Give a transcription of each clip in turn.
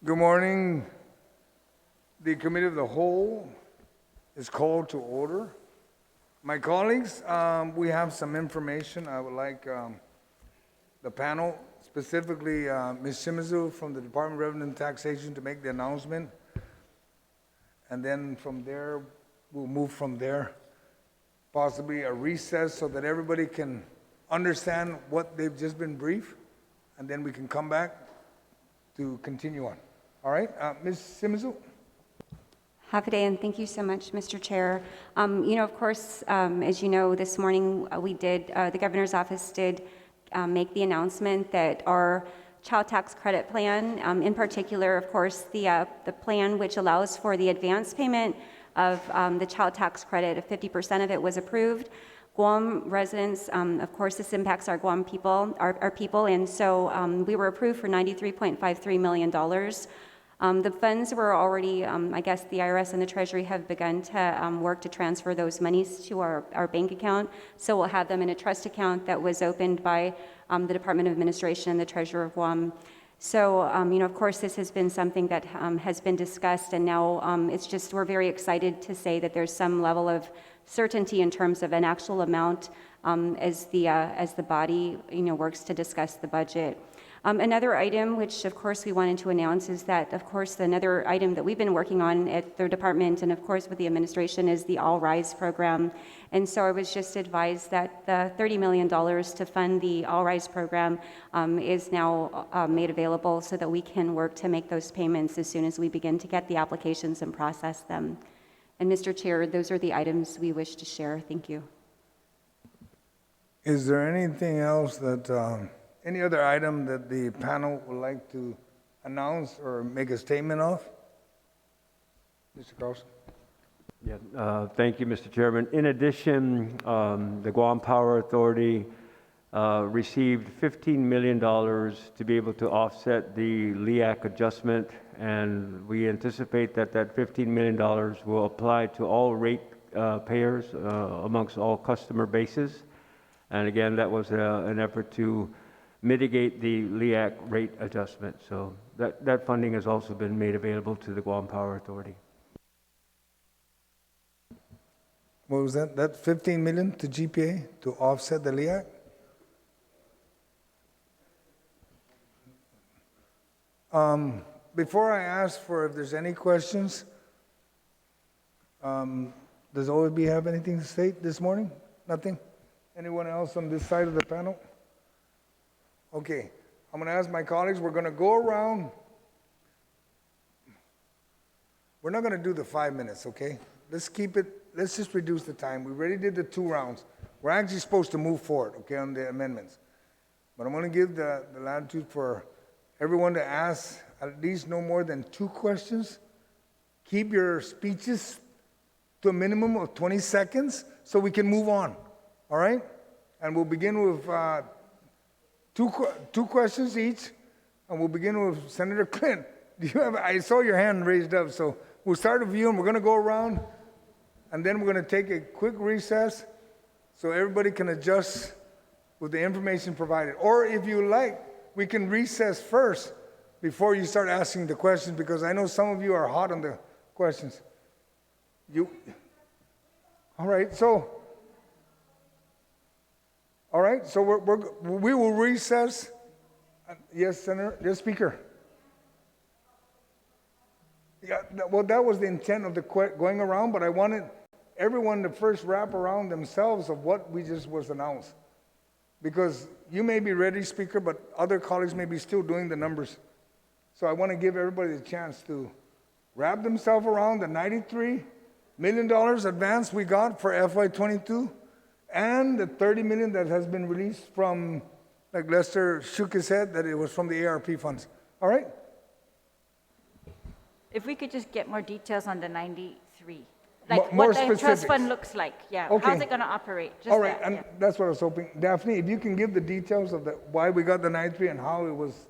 Good morning. The Committee of the Whole is called to order. My colleagues, we have some information. I would like the panel, specifically Ms. Shimizu from the Department of Revenue and Taxation, to make the announcement. And then from there, we'll move from there, possibly a recess so that everybody can understand what they've just been briefed, and then we can come back to continue on. All right, Ms. Shimizu? Half a day, and thank you so much, Mr. Chair. Of course, as you know, this morning the Governor's Office did make the announcement that our child tax credit plan, in particular, of course, the plan which allows for the advance payment of the child tax credit, if 50% of it was approved. Guam residents, of course, this impacts our Guam people, our people, and so we were approved for $93.53 million. The funds were already, I guess the IRS and the Treasury have begun to work to transfer those monies to our bank account. So we'll have them in a trust account that was opened by the Department of Administration and the Treasurer of Guam. So, of course, this has been something that has been discussed, and now we're very excited to say that there's some level of certainty in terms of an actual amount as the body, works to discuss the budget. Another item, which of course we wanted to announce, is that, of course, another item that we've been working on at the department and, of course, with the administration is the All Rise program. And so I was just advised that the $30 million to fund the All Rise program is now made available so that we can work to make those payments as soon as we begin to get the applications and process them. And Mr. Chair, those are the items we wish to share. Thank you. Is there anything else that, any other item that the panel would like to announce or make a statement of? Mr. Carlson. Yeah, thank you, Mr. Chairman. In addition, the Guam Power Authority received $15 million to be able to offset the LEAC adjustment, and we anticipate that that $15 million will apply to all rate payers amongst all customer bases. And again, that was an effort to mitigate the LEAC rate adjustment. So that funding has also been made available to the Guam Power Authority. What was that? That $15 million to GPA to offset the LEAC? Before I ask for if there's any questions, does OAB have anything to state this morning? Nothing? Anyone else on this side of the panel? Okay, I'm going to ask my colleagues, we're going to go around. We're not going to do the 5 minutes, okay? Let's just reduce the time. We already did the 2 rounds. We're actually supposed to move forward, okay, on the amendments. But I'm going to give the latitude for everyone to ask at least no more than 2 questions. Keep your speeches to a minimum of 20 seconds so we can move on, all right? And we'll begin with two questions each, and we'll begin with Senator Clint. I saw your hand raised up, so we'll start with you, and we're going to go around, and then we're going to take a quick recess so everybody can adjust with the information provided. Or if you like, we can recess first before you start asking the questions, because I know some of you are hot on the questions. All right, so we will recess. Yes, Senator. Yes, Speaker. Yeah, well, that was the intent of the going around, but I wanted everyone to first wrap around themselves of what we just was announced. Because you may be ready, Speaker, but other colleagues may be still doing the numbers. So I want to give everybody the chance to wrap themselves around the $93 million advance we got for FY22 and the $30 million that has been released from, like Lester shook his head, that it was from the ARP funds. All right? If we could just get more details on the 93. Like More what the specifics. trust fund looks like. Yeah. Okay. How's it going to operate? Just All right, that, and yeah. that's what I was hoping. Daphne, if you can give the details of why we got the 93 and how it was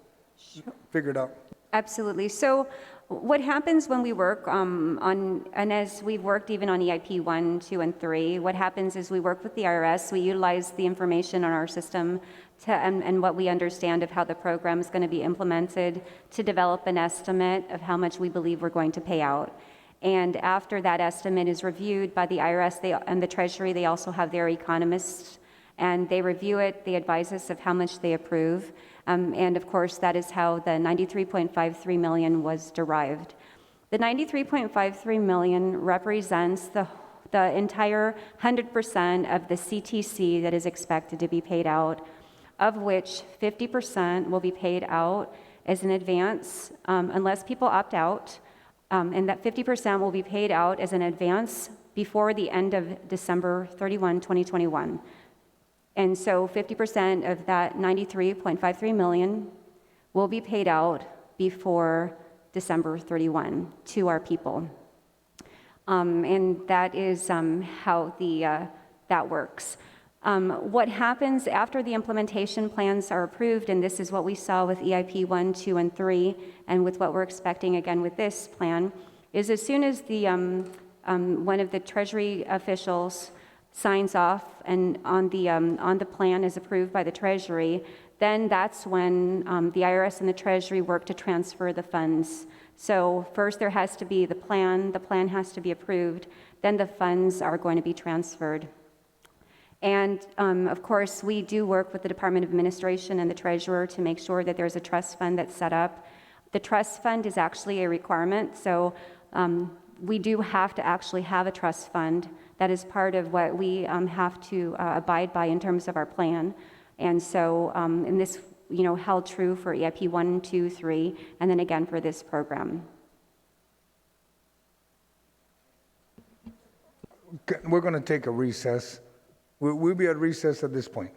figured out. Absolutely. So what happens when we work and as we've worked even on EIP 1, 2, and 3, what happens is we work with the IRS, we utilize the information on our system and what we understand of how the program is going to be implemented to develop an estimate of how much we believe we're going to pay out. And after that estimate is reviewed by the IRS and the Treasury, they also have their economists, and they review it, they advise us of how much they approve. And of course, that is how the $93.53 million was derived. The $93.53 million represents the entire 100% of the CTC that is expected to be paid out, of which 50% will be paid out as an advance, unless people opt out, and that 50% will be paid out as an advance before the end of December 31, 2021. And so 50% of that $93.53 million will be paid out before December 31 to our people. And that is how that works. What happens after the implementation plans are approved, and this is what we saw with EIP 1, 2, and 3, and with what we're expecting again with this plan, is as soon as the one of the Treasury officials signs off and on the plan is approved by the Treasury, then that's when the IRS and the Treasury work to transfer the funds. So first there has to be the plan has to be approved, then the funds are going to be transferred. And of course, we do work with the Department of Administration and the Treasurer to make sure that there's a trust fund that's set up. The trust fund is actually a requirement, so we do have to actually have a trust fund. That is part of what we have to abide by in terms of our plan. And so, and this, held true for EIP 1, 2, 3, and then again for this program. We're going to take a recess. We'll be at recess at this point.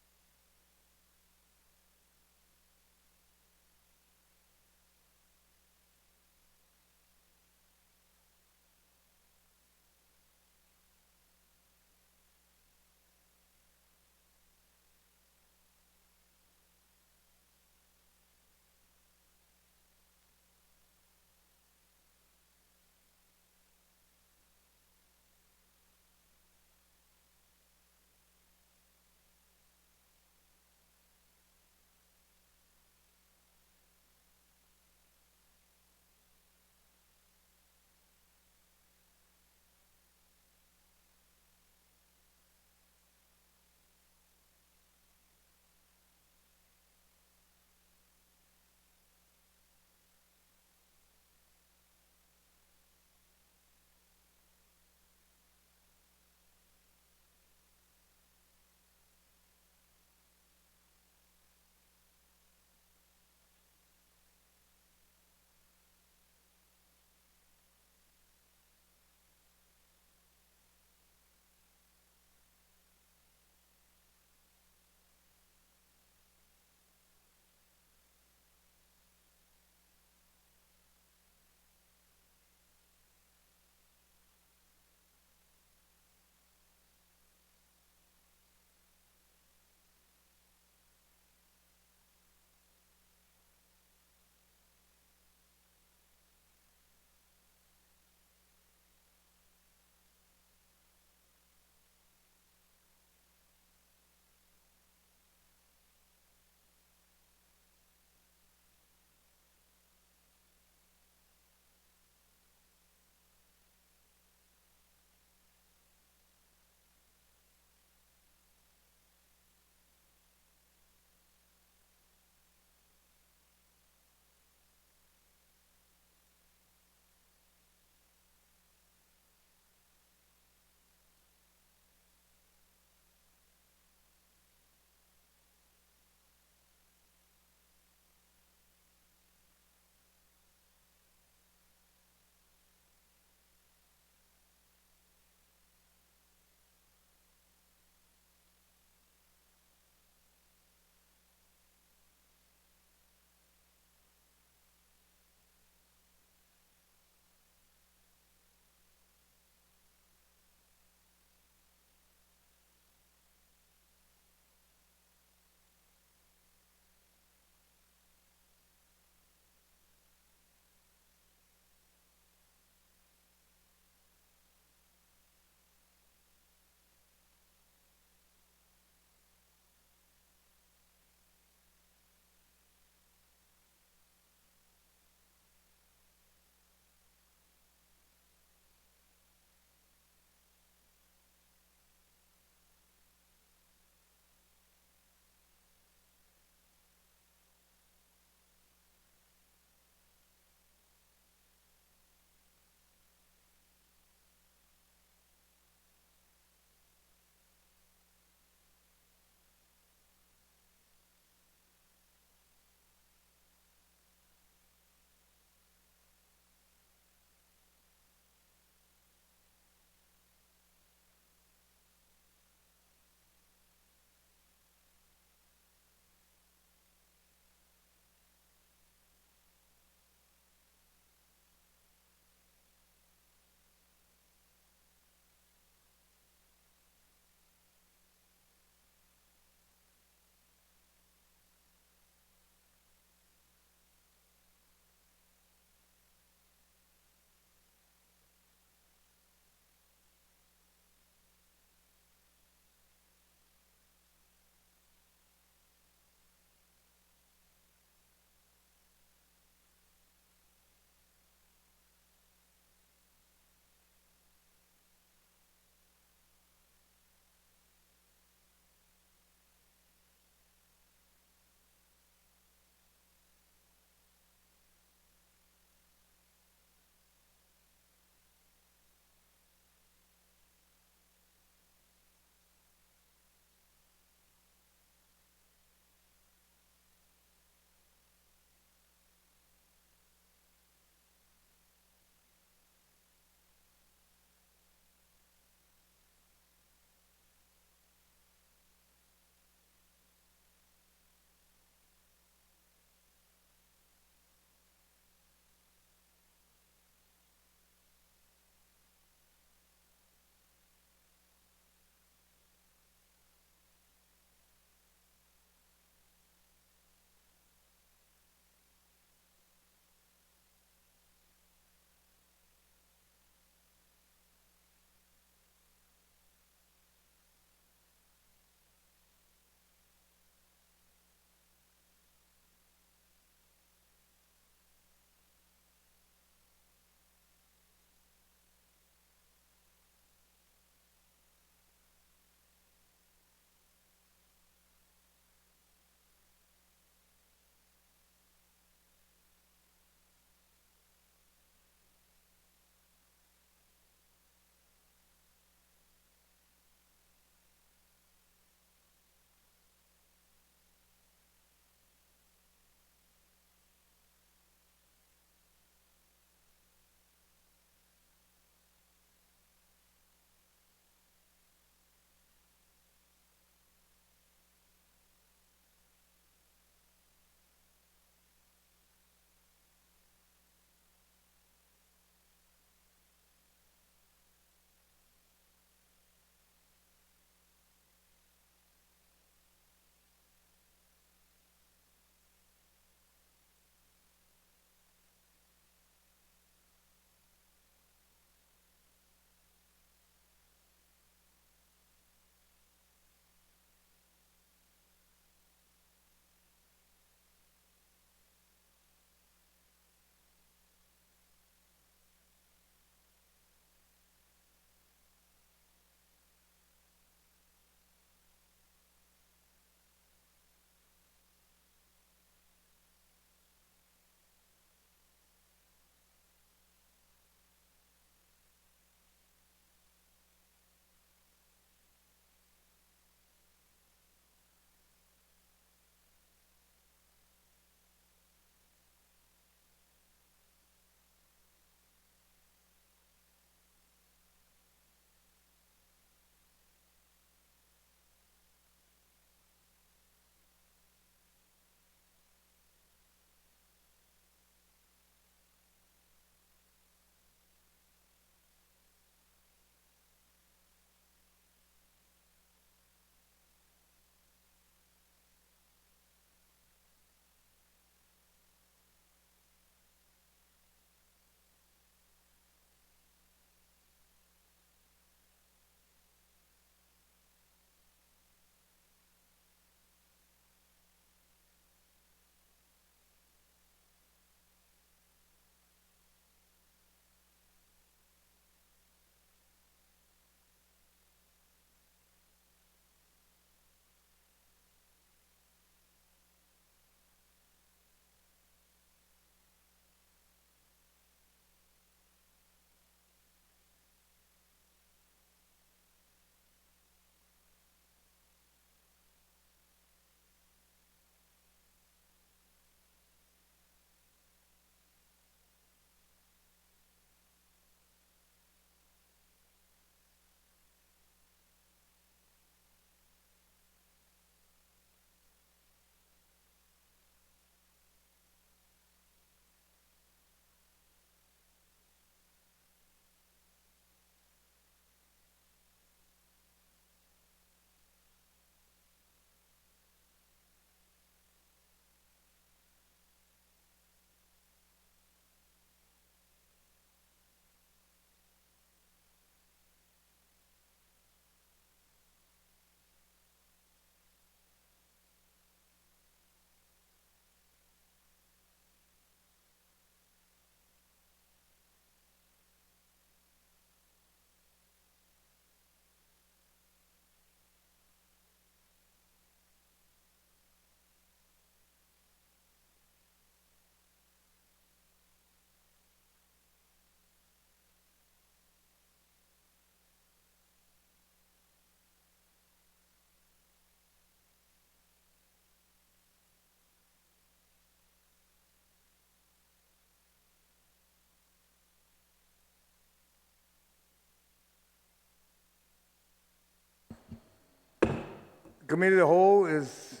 Committee of the Whole is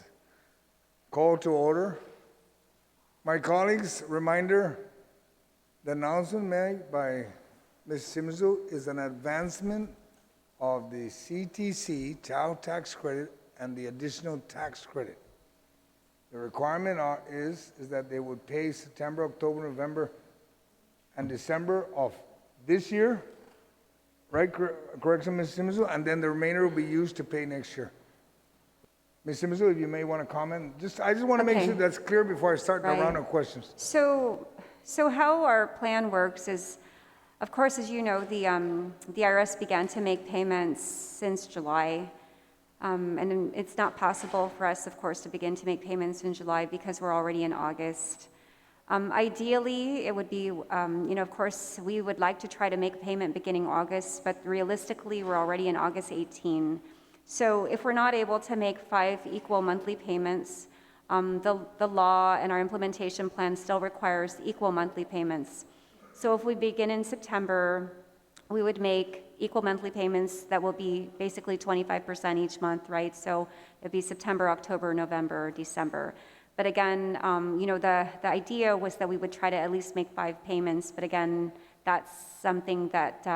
called to order. My colleagues, reminder, the announcement made by Ms. Simzu is an advancement of the CTC, Child Tax Credit, and the additional tax credit. The requirement is that they would pay September, October, November, and December of this year, right? Correction, Ms. Simzu, and then the remainder will be used to pay next year. Ms. Simzu, if you may want to comment, I just want to make Okay. sure that's clear before I start the Right. round of questions. So how our plan works is, of course, as you know, the IRS began to make payments since July. And it's not possible for us, of course, to begin to make payments in July because we're already in August. Ideally, it would be, of course, we would like to try to make a payment beginning August, but realistically, we're already in August 18. So if we're not able to make 5 equal monthly payments, the law and our implementation plan still requires equal monthly payments. So if we begin in September, we would make equal monthly payments that will be basically 25% each month, right? So it'd be September, October, November, December. But again, the idea was that we would try to at least make 5 payments. But again, that's something that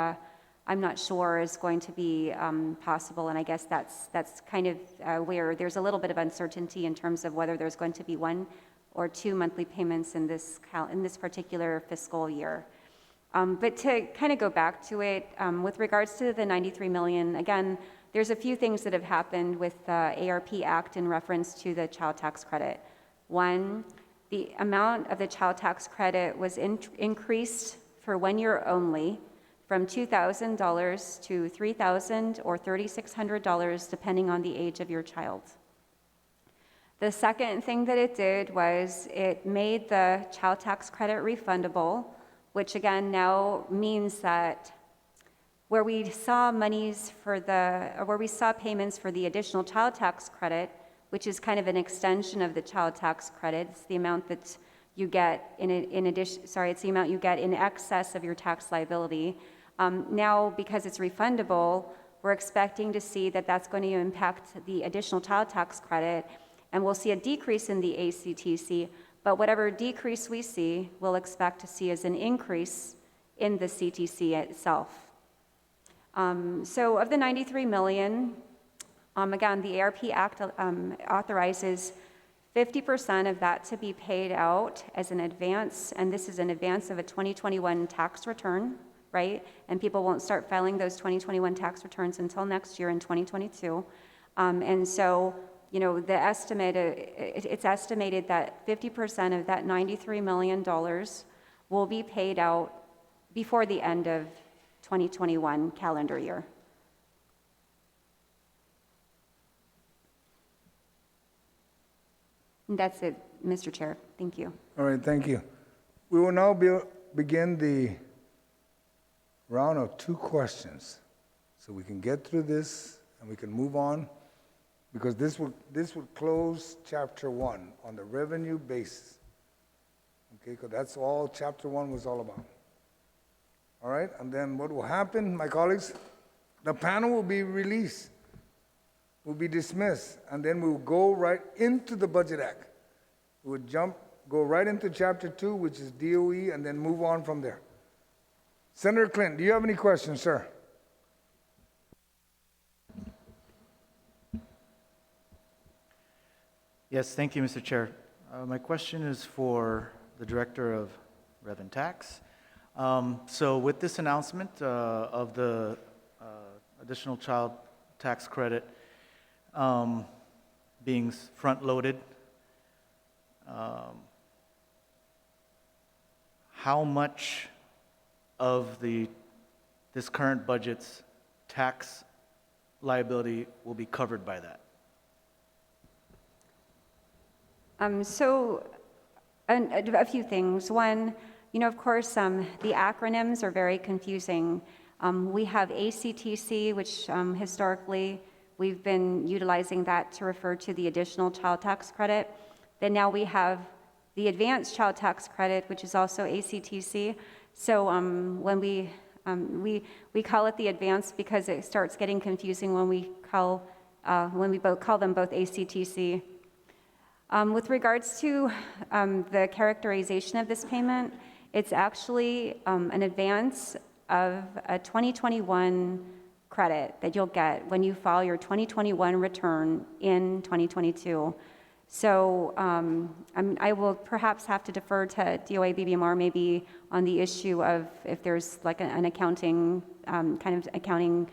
I'm not sure is going to be possible. And I guess that's kind of where there's a little bit of uncertainty in terms of whether there's going to be 1 or 2 monthly payments in this particular fiscal year. But to kind of go back to it, with regards to the $93 million, again, there's a few things that have happened with the ARP Act in reference to the child tax credit. One, the amount of the child tax credit was increased for 1 year only from $2,000 to $3,000 or $3,600, depending on the age of your child. The second thing that it did was it made the child tax credit refundable, which again now means that where we saw payments for the additional child tax credit, which is kind of an extension of the child tax credit, it's the amount that you get it's the amount you get in excess of your tax liability. Now, because it's refundable, we're expecting to see that that's going to impact the additional child tax credit, and we'll see a decrease in the ACTC. But whatever decrease we see, we'll expect to see as an increase in the CTC itself. So of the $93 million, again, the ARP Act authorizes 50% of that to be paid out as an advance, and this is an advance of a 2021 tax return, right? And people won't start filing those 2021 tax returns until next year in 2022. And so, the estimate, it's estimated that 50% of that $93 million will be paid out before the end of 2021 calendar year. And that's it, Mr. Chair. Thank you. All right, thank you. We will now begin the round of 2 questions, so we can get through this and we can move on, because this would close Chapter 1 on the revenue basis. Okay, because that's all Chapter 1 was all about. All right, and then what will happen, my colleagues? The panel will be released, will be dismissed, and then we will go right into the Budget Act. We would go right into Chapter 2, which is DOE, and then move on from there. Senator Clinton, do you have any questions, sir? Yes, thank you, Mr. Chair. My question is for the Director of Rev and Tax. So with this announcement of the additional child tax credit being front-loaded, how much of this current budget's tax liability will be covered by that? So a few things. One, of course, the acronyms are very confusing. We have ACTC, which historically we've been utilizing that to refer to the additional child tax credit. Then now we have the advanced child tax credit, which is also ACTC. So when we call it the advanced because it starts getting confusing when we call when we both call them both ACTC. With regards to the characterization of this payment, it's actually an advance of a 2021 credit that you'll get when you file your 2021 return in 2022. So I will perhaps have to defer to DOA BBMR maybe on the issue of if there's like an accounting, kind of accounting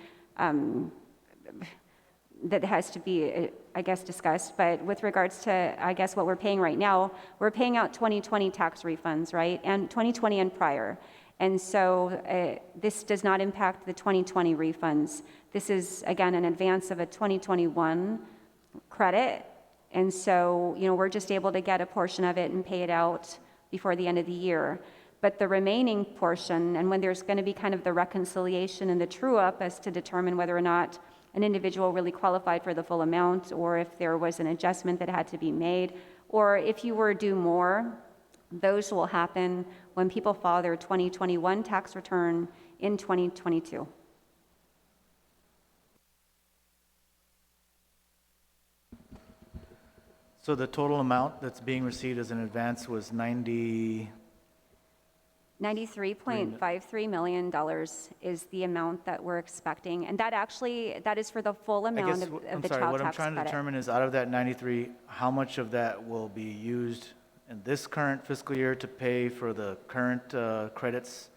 that has to be, I guess, discussed. But with regards to, I guess, what we're paying right now, we're paying out 2020 tax refunds, right? And 2020 and prior. And so this does not impact the 2020 refunds. This is, again, an advance of a 2021 credit. And so, we're just able to get a portion of it and pay it out before the end of the year. But the remaining portion, and when there's going to be kind of the reconciliation and the true-up as to determine whether or not an individual really qualified for the full amount, or if there was an adjustment that had to be made, or if you were due more, those will happen when people file their 2021 tax return in 2022. So the total amount that's being received as an advance was $93.53 million is the amount that we're expecting. And that is for the full I amount guess, of I'm the sorry, child what I'm tax trying to credit. determine is out of that 93, how much of that will be used in this current fiscal year to pay for the current credits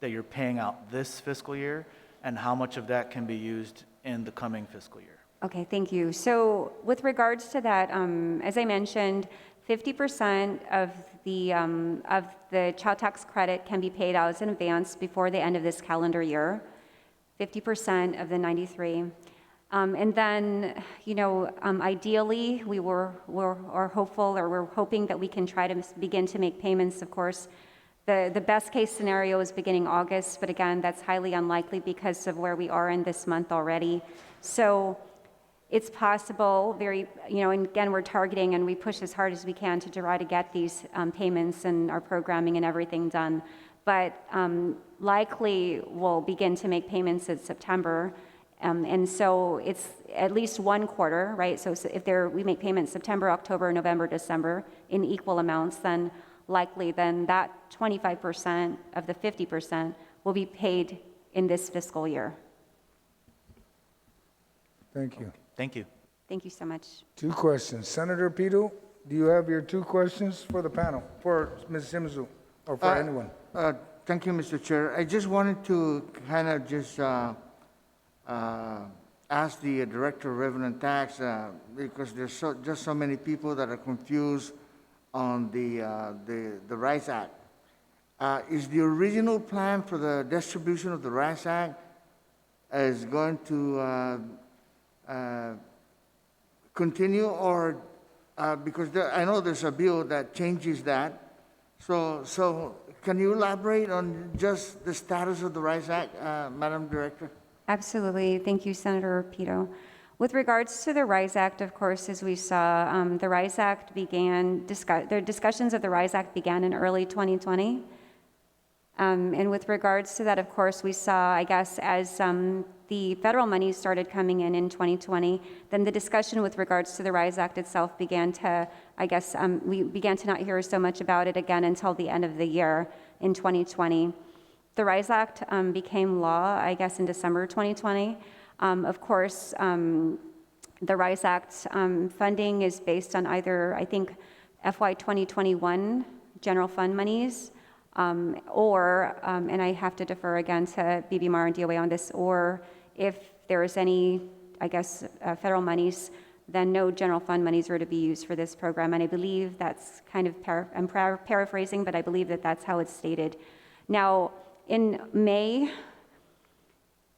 that you're paying out this fiscal year, and how much of that can be used in the coming fiscal year? Okay, thank you. So with regards to that, as I mentioned, 50% of the child tax credit can be paid out as an advance before the end of this calendar year, 50% of the 93. And then, ideally, we're hopeful, or we're hoping that we can try to begin to make payments. Of course, the best case scenario is beginning August, but again, that's highly unlikely because of where we are in this month already. So it's possible, and again, we're targeting and we push as hard as we can to try to get these payments and our programming and everything done. But likely we'll begin to make payments in September. And so it's at least one quarter, right? So if we make payments September, October, November, December in equal amounts, then likely that 25% of the 50% will be paid in this fiscal year. Thank you. Thank you. Thank you so much. 2 questions. Senator Pito, do you have your 2 questions for the panel, for Ms. Simzu, or for anyone? Thank you, Mr. Chair. I just wanted to kind of just ask the Director of Revenue and Tax, because there's just so many people that are confused on the RISE Act. Is the original plan for the distribution of the RISE Act is going to continue, or because I know there's a bill that changes that. So can you elaborate on just the status of the RISE Act, Madam Director? Absolutely. Thank you, Senator Pito. With regards to the RISE Act, of course, as we saw, the RISE Act the discussions of the RISE Act began in early 2020. And with regards to that, of course, we saw, I guess, as the federal money started coming in 2020, then the discussion with regards to the RISE Act itself began to, I guess, we began to not hear so much about it again until the end of the year in 2020. The RISE Act became law, I guess, in December 2020. Of course, the RISE Act funding is based on either, I think, FY2021 general fund monies, or, and I have to defer again to BBMR and DOA on this, or if there is any, I guess, federal monies, then no general fund monies are to be used for this program. And I believe that's kind of, I'm paraphrasing, but I believe that that's how it's stated. Now, in May,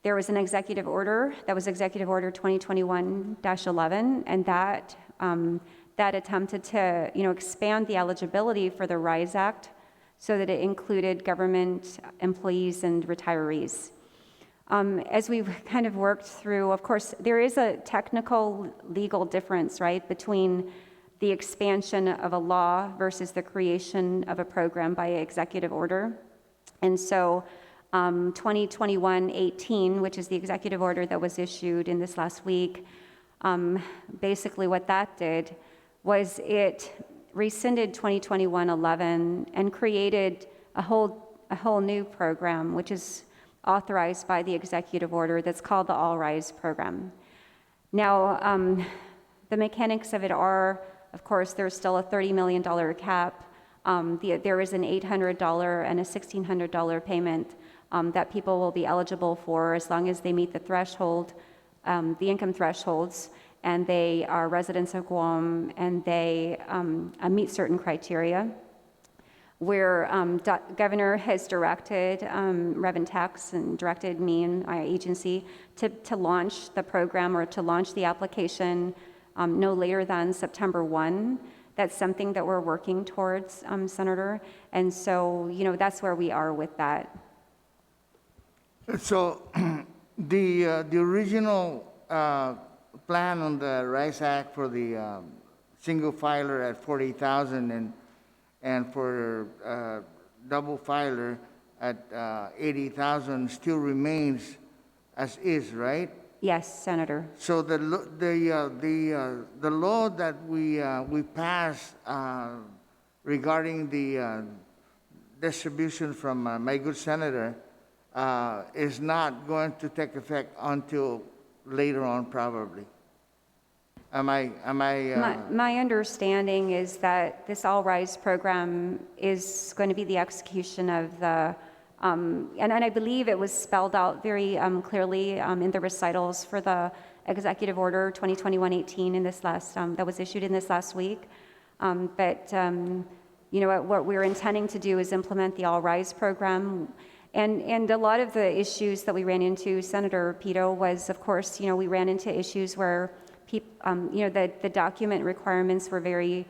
there was an executive order, that was Executive Order 2021-11, and that attempted to, expand the eligibility for the RISE Act so that it included government employees and retirees. As we've kind of worked through, of course, there is a technical legal difference, right, between the expansion of a law versus the creation of a program by executive order. And so 2021-18, which is the executive order that was issued in this last week, Basically, what that did was it rescinded 2021-11 and created a whole new program, which is authorized by the executive order that's called the All Rise program. Now, the mechanics of it are, of course, there's still a $30 million cap. There is an $800 and a $1,600 payment that people will be eligible for as long as they meet the threshold, the income thresholds, and they are residents of Guam and they meet certain criteria. Where Governor has directed Rev Tax and directed me and my agency to launch the program or to launch the application no later than September 1. That's something that we're working towards, Senator. And so, that's where we are with that. So the original plan on the RISE Act for the single filer at 40,000 and for double filer at 80,000 still remains as is, right? Yes, Senator. So the law that we passed regarding the distribution from my good senator is not going to take effect until later on, probably. My understanding is that this All Rise program is going to be the execution of the, and I believe it was spelled out very clearly in the recitals for the Executive Order 2021-18 in this last, that was issued in this last week. But what we're intending to do is implement the All Rise program. And a lot of the issues that we ran into, Senator Pito, was, of course, we ran into issues where the document requirements were very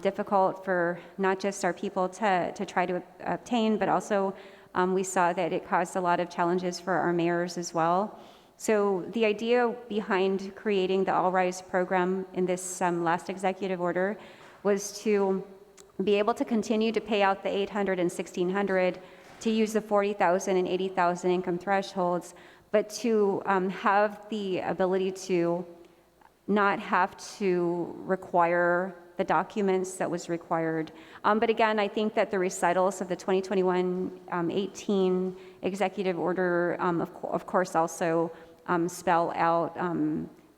difficult for not just our people to try to obtain, but also we saw that it caused a lot of challenges for our mayors as well. So the idea behind creating the All Rise program in this last executive order was to be able to continue to pay out the $800 and $1,600, to use the $40,000 and $80,000 income thresholds, but to have the ability to not have to require the documents that was required. But again, I think that the recitals of the 2021-18 executive order, of course, also spell out,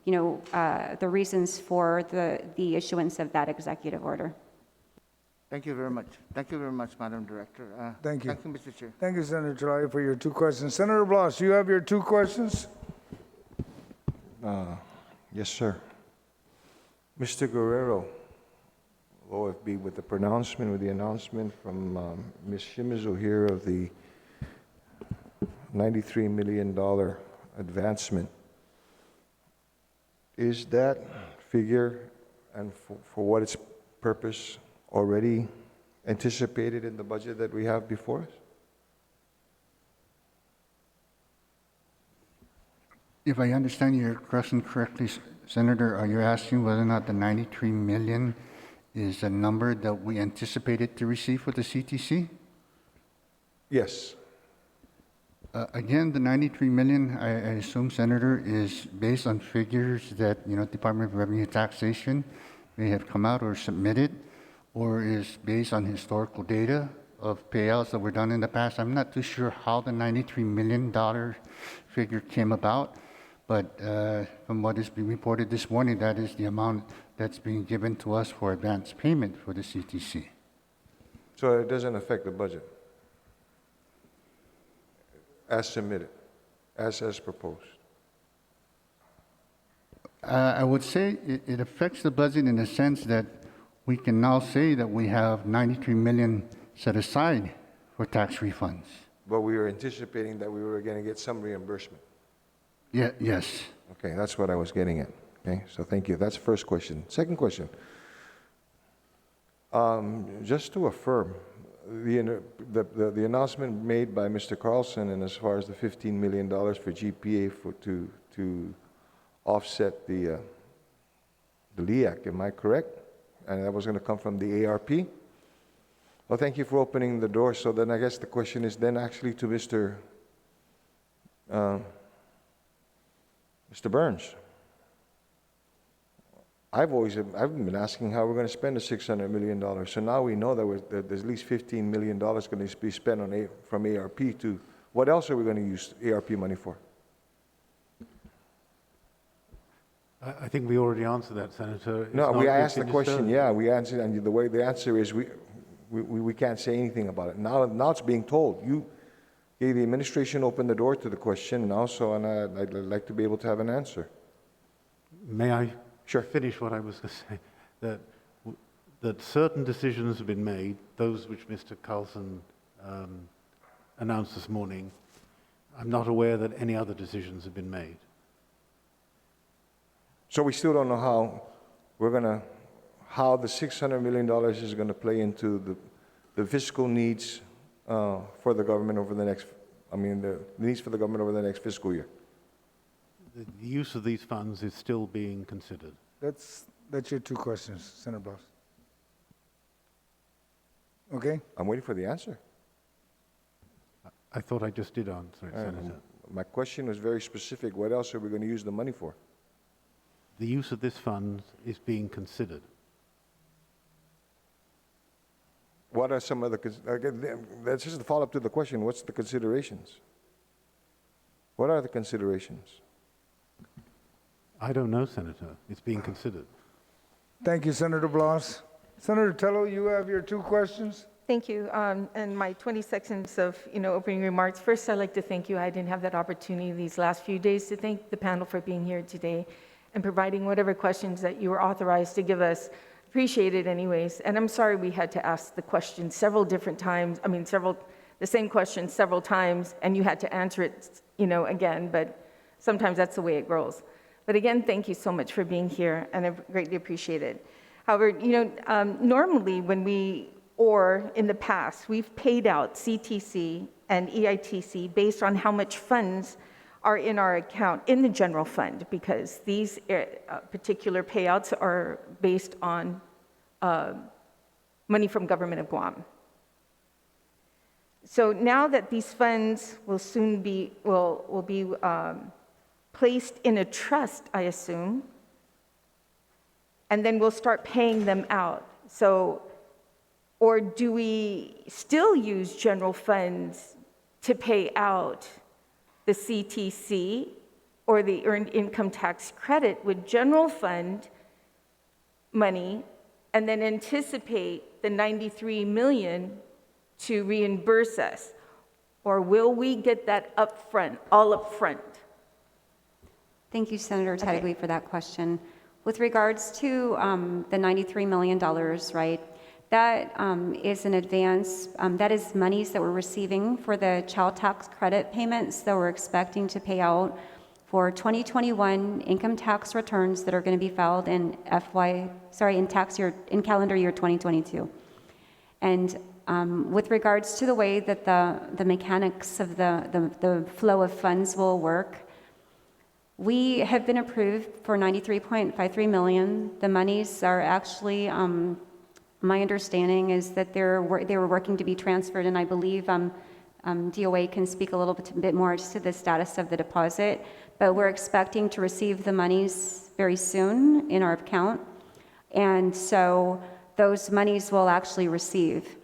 the reasons for the issuance of that executive order. Thank you very much. Thank you very much, Madam Director. Thank you. Thank you, Mr. Chair. Thank you, Senator Chalabi, for your two questions. Senator Blas, you have your two questions? Yes, sir. Mr. Guerrero, OFB, with the announcement from Ms. Shimizu here of the $93 million advancement, is that figure and for what its purpose already anticipated in the budget that we have before us? If I understand your question correctly, Senator, are you asking whether or not the 93 million is a number that we anticipated to receive for the CTC? Yes. Again, the 93 million, I assume, Senator, is based on figures that, Department of Revenue Taxation may have come out or submitted, or is based on historical data of payouts that were done in the past. I'm not too sure how the $93 million figure came about, but from what is being reported this morning, that is the amount that's being given to us for advance payment for the CTC. So it doesn't affect the budget as submitted, as proposed? I would say it affects the budget in the sense that we can now say that we have 93 million set aside for tax refunds. But we were anticipating that we were going to get some reimbursement. Yeah, yes. Okay, that's what I was getting at. Okay, so thank you. That's the first question. Second question. Just to affirm, the announcement made by Mr. Carlson, and as far as the $15 million for GPA to offset the LEAC, am I correct? And that was going to come from the ARP? Well, thank you for opening the door. So then I guess the question is then actually to Mr. Burns. I've been asking how we're going to spend the $600 million. So now we know that there's at least $15 million going to be spent on from ARP to, what else are we going to use ARP money for? I think we already answered that, Senator. It's No, not I asked the routine question, disturbance. yeah, we answered, and the way the answer is we can't say anything about it. Now it's being told. You gave the administration opened the door to the question now, so and I'd like to be able to have an answer. May I Sure. finish what I was going to say? That certain decisions have been made, those which Mr. Carlson announced this morning. I'm not aware that any other decisions have been made. So we still don't know how the $600 million is going to play into the fiscal needs for the government over the next, the needs for the government over the next fiscal year. The use of these funds is still being considered. That's your two questions, Senator Blas. Okay? I'm waiting for the answer. I thought I just did answer it, Senator. My question was very specific. What else are we going to use the money for? The use of this fund is being considered. What are some of the, that's just a follow-up to the question, what's the considerations? What are the considerations? I don't know, Senator. It's being considered. Thank you, Senator Blas. Senator Tello, you have your two questions? Thank you. And my 20 seconds of opening remarks. First, I'd like to thank you. I didn't have that opportunity these last few days to thank the panel for being here today and providing whatever questions that you were authorized to give us. Appreciate it anyways. And I'm sorry we had to ask the question several different times. The same question several times, and you had to answer it, again. But sometimes that's the way it grows. But again, thank you so much for being here, and I greatly appreciate it. However, normally or in the past, we've paid out CTC and EITC based on how much funds are in our account in the general fund, because these particular payouts are based on money from government of Guam. So now that these funds will soon be placed in a trust, I assume, and then we'll start paying them out. So, or do we still use general funds to pay out the CTC or the Earned Income Tax Credit with general fund money and then anticipate the $93 million to reimburse us? Or will we get that upfront, all upfront? Thank you, Senator Tagli, for that question. With regards to the $93 million, right, that is an advance, that is monies that we're receiving for the child tax credit payments that we're expecting to pay out for 2021 income tax returns that are going to be filed in calendar year 2022. And with regards to the way that the mechanics of the flow of funds will work, we have been approved for $93.53 million. The monies are actually, my understanding is that they were working to be transferred, and I believe DOA can speak a little bit more to the status of the deposit, but we're expecting to receive the monies very soon in our account, and so those monies will actually receive.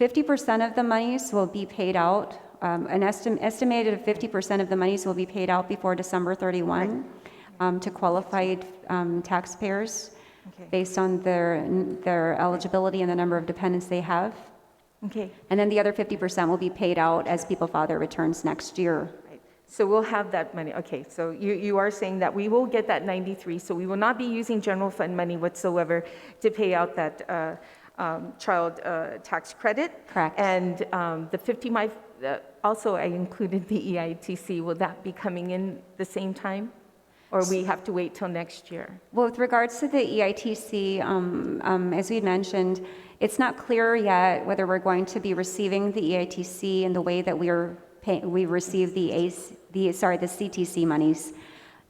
50% of the monies will be paid out. An estimated of 50% of the monies will be paid out before December 31 to qualified taxpayers based on their eligibility and the number of dependents they have. Okay. And then the other 50% will be paid out as people file their returns next year. Right. So we'll have that money. Okay, so you are saying that we will get that 93, so we will not be using general fund money whatsoever to pay out that child tax credit. Correct. And the 50, also I included the EITC. Will that be coming in the same time? Or we have to wait till next year? Well, with regards to the EITC, as we had mentioned, it's not clear yet whether we're going to be receiving the EITC in the way that we receive the CTC monies.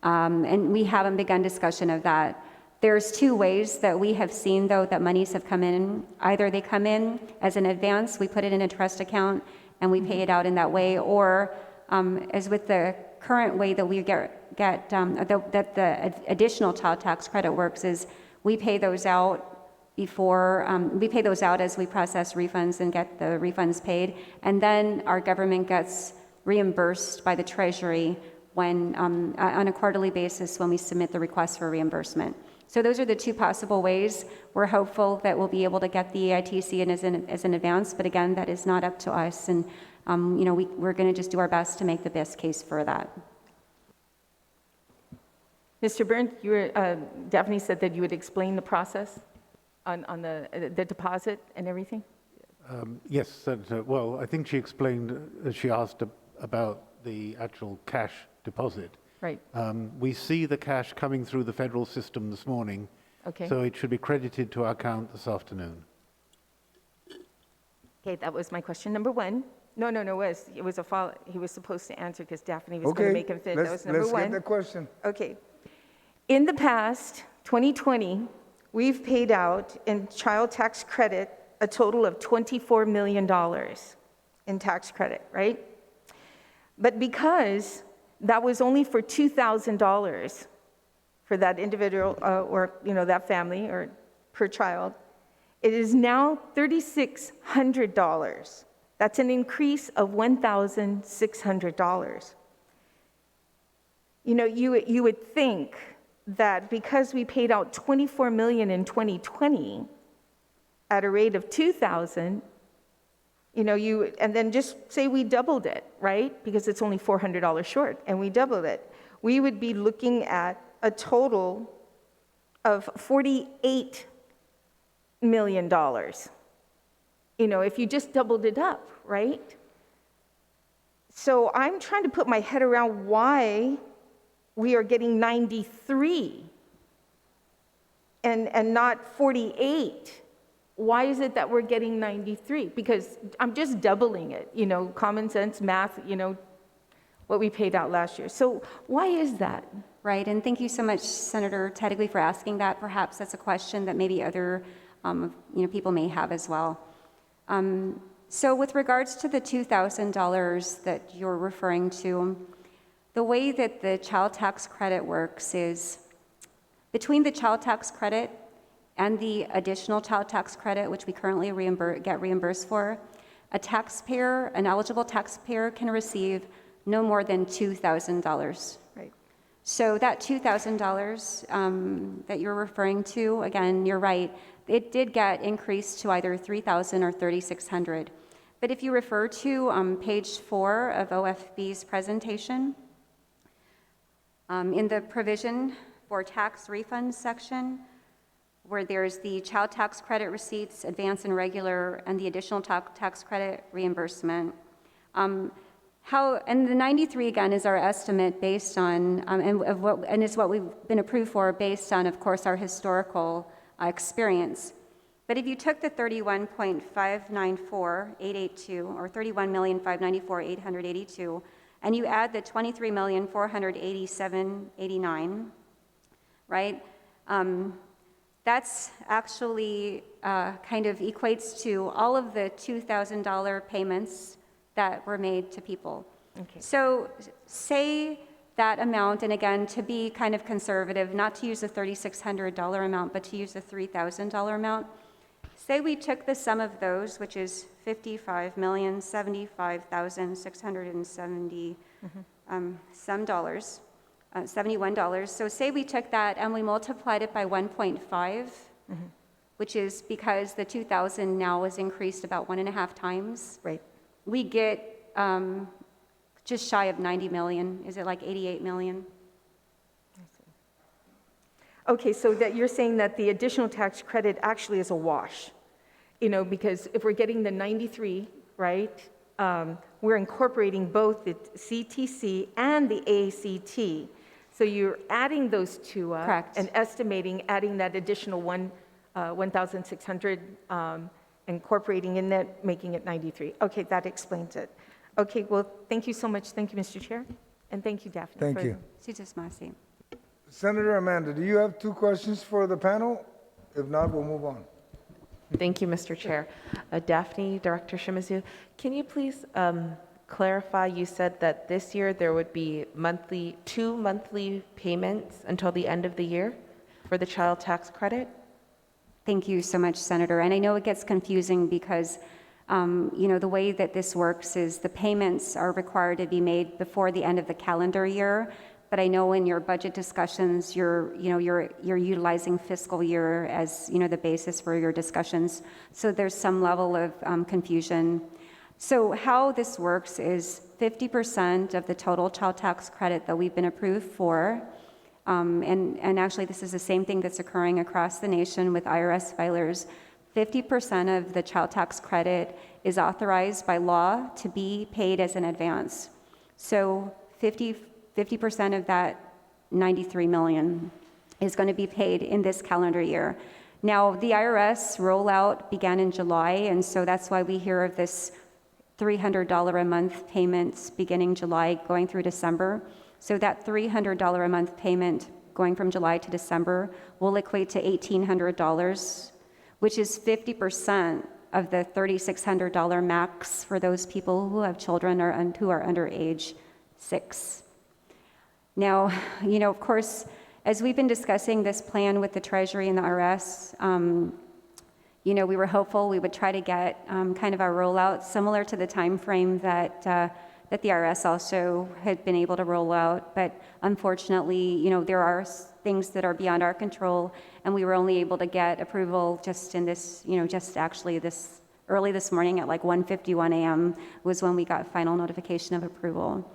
And we haven't begun discussion of that. There's two ways that we have seen, though, that monies have come in. Either they come in as an advance, we put it in a trust account, and we pay it out in that way, or as with the current way that we get that the additional child tax credit works is we pay those out as we process refunds and get the refunds paid, and then our government gets reimbursed by the Treasury when, on a quarterly basis when we submit the request for reimbursement. So those are the two possible ways. We're hopeful that we'll be able to get the Eitc in as an advance, but again, that is not up to us, and we're going to just do our best to make the best case for that. Mr. Burns, Daphne said that you would explain the process on the deposit and everything? Yes, Senator. Well, I think she explained, she asked about the actual cash deposit. Right. We see the cash coming through the federal system this morning. Okay. So it should be credited to our account this afternoon. Okay, that was my question number one. No, it was a follow. He was supposed to answer because Daphne was going to make him fit. That was number one. Let's get the question. Okay. In the past, 2020, we've paid out in child tax credit a total of $24 million in tax credit, right? But because that was only for $2,000 for that individual or that family or per child, it is now $3,600. That's an increase of $1,600. You would think that because we paid out $24 million in 2020 at a rate of $2,000, and then just say we doubled it, right? Because it's only $400 short, and we doubled it. We would be looking at a total of $48 million. If you just doubled it up, right? So I'm trying to put my head around why we are getting 93 and not 48. Why is it that we're getting 93? Because I'm just doubling it, common sense, math, what we paid out last year. So why is that? Right, and thank you so much, Senator Teddigley, for asking that. Perhaps that's a question that maybe other people may have as well. So with regards to the $2,000 that you're referring to, the way that the child tax credit works is between the child tax credit and the additional child tax credit, which we currently get reimbursed for, an eligible taxpayer can receive no more than $2,000. Right. So that $2,000 that you're referring to, again, you're right, it did get increased to either $3,000 or $3,600. But if you refer to page 4 of OFB's presentation, in the provision for tax refunds section, where there's the child tax credit receipts, advance and regular, and the additional tax credit reimbursement. And the 93 again is our estimate based on, and it's what we've been approved for based on, of course, our historical experience. But if you took the 31.594882 or 31,594,882, and you add the 23,487,89, right? That's actually kind of equates to all of the $2,000 payments that were made to people. Okay. So say that amount, and again, to be kind of conservative, not to use the $3,600 amount, but to use the $3,000 amount. Say we took the sum of those, which is $55,075,670 some dollars, $71. So say we took that and we multiplied it by 1.5, which is because the 2,000 now is increased about 1.5 times. Right. We get just shy of 90 million. Is it like 88 million? Okay, so that you're saying that the additional tax credit actually is a wash, because if we're getting the 93, right, we're incorporating both the CTC and the ACT. So you're adding those two up. Correct. And estimating, adding that additional 1,600, incorporating in that, making it 93. Okay, that explains it. Okay, well, thank you so much. Thank you, Mr. Chair. And thank you, Daphne. Thank you. Senator Amanda, do you have 2 questions for the panel? If not, we'll move on. Thank you, Mr. Chair. Daphne, Director Shimizu, can you please clarify, you said that this year there would be two monthly payments until the end of the year for the child tax credit? Thank you so much, Senator. And I know it gets confusing because, the way that this works is the payments are required to be made before the end of the calendar year. But I know in your budget discussions, you're utilizing fiscal year as, the basis for your discussions. So there's some level of confusion. So how this works is 50% of the total child tax credit that we've been approved for, and actually this is the same thing that's occurring across the nation with IRS filers, 50% of the child tax credit is authorized by law to be paid as an advance. So 50% of that 93 million is going to be paid in this calendar year. Now, the IRS rollout began in July, and so that's why we hear of this $300 a month payments beginning July going through December. So that $300 a month payment going from July to December will equate to $1,800, which is 50% of the $3,600 max for those people who have children or who are under age 6. Now, of course, as we've been discussing this plan with the Treasury and the IRS, we were hopeful we would try to get kind of our rollout similar to the time frame that the IRS also had been able to roll out. But unfortunately, there are things that are beyond our control, and we were only able to get approval just in this, just actually this early this morning at like 1:51 a.m. was when we got final notification of approval.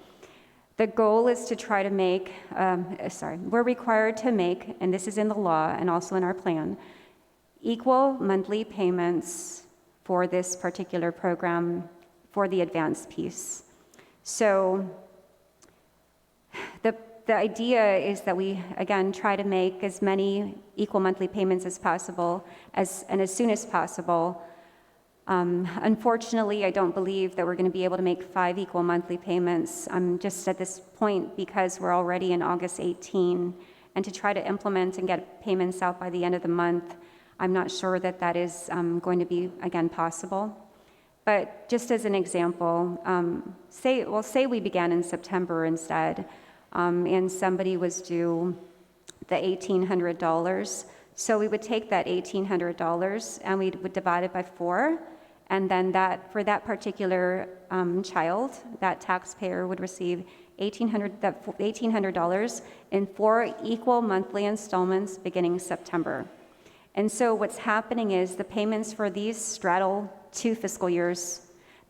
The goal is to try to make, we're required to make, and this is in the law and also in our plan, equal monthly payments for this particular program for the advance piece. So the idea is that we, again, try to make as many equal monthly payments as possible and as soon as possible. Unfortunately, I don't believe that we're going to be able to make 5 equal monthly payments just at this point because we're already in August 18, and to try to implement and get payments out by the end of the month, I'm not sure that is going to be, again, possible. But just as an example, say we began in September instead, and somebody was due the $1,800. So we would take that $1,800 and we would divide it by 4, and then for that particular child, that taxpayer would receive $1,800 in 4 equal monthly installments beginning September. And so what's happening is the payments for these straddle 2 fiscal years.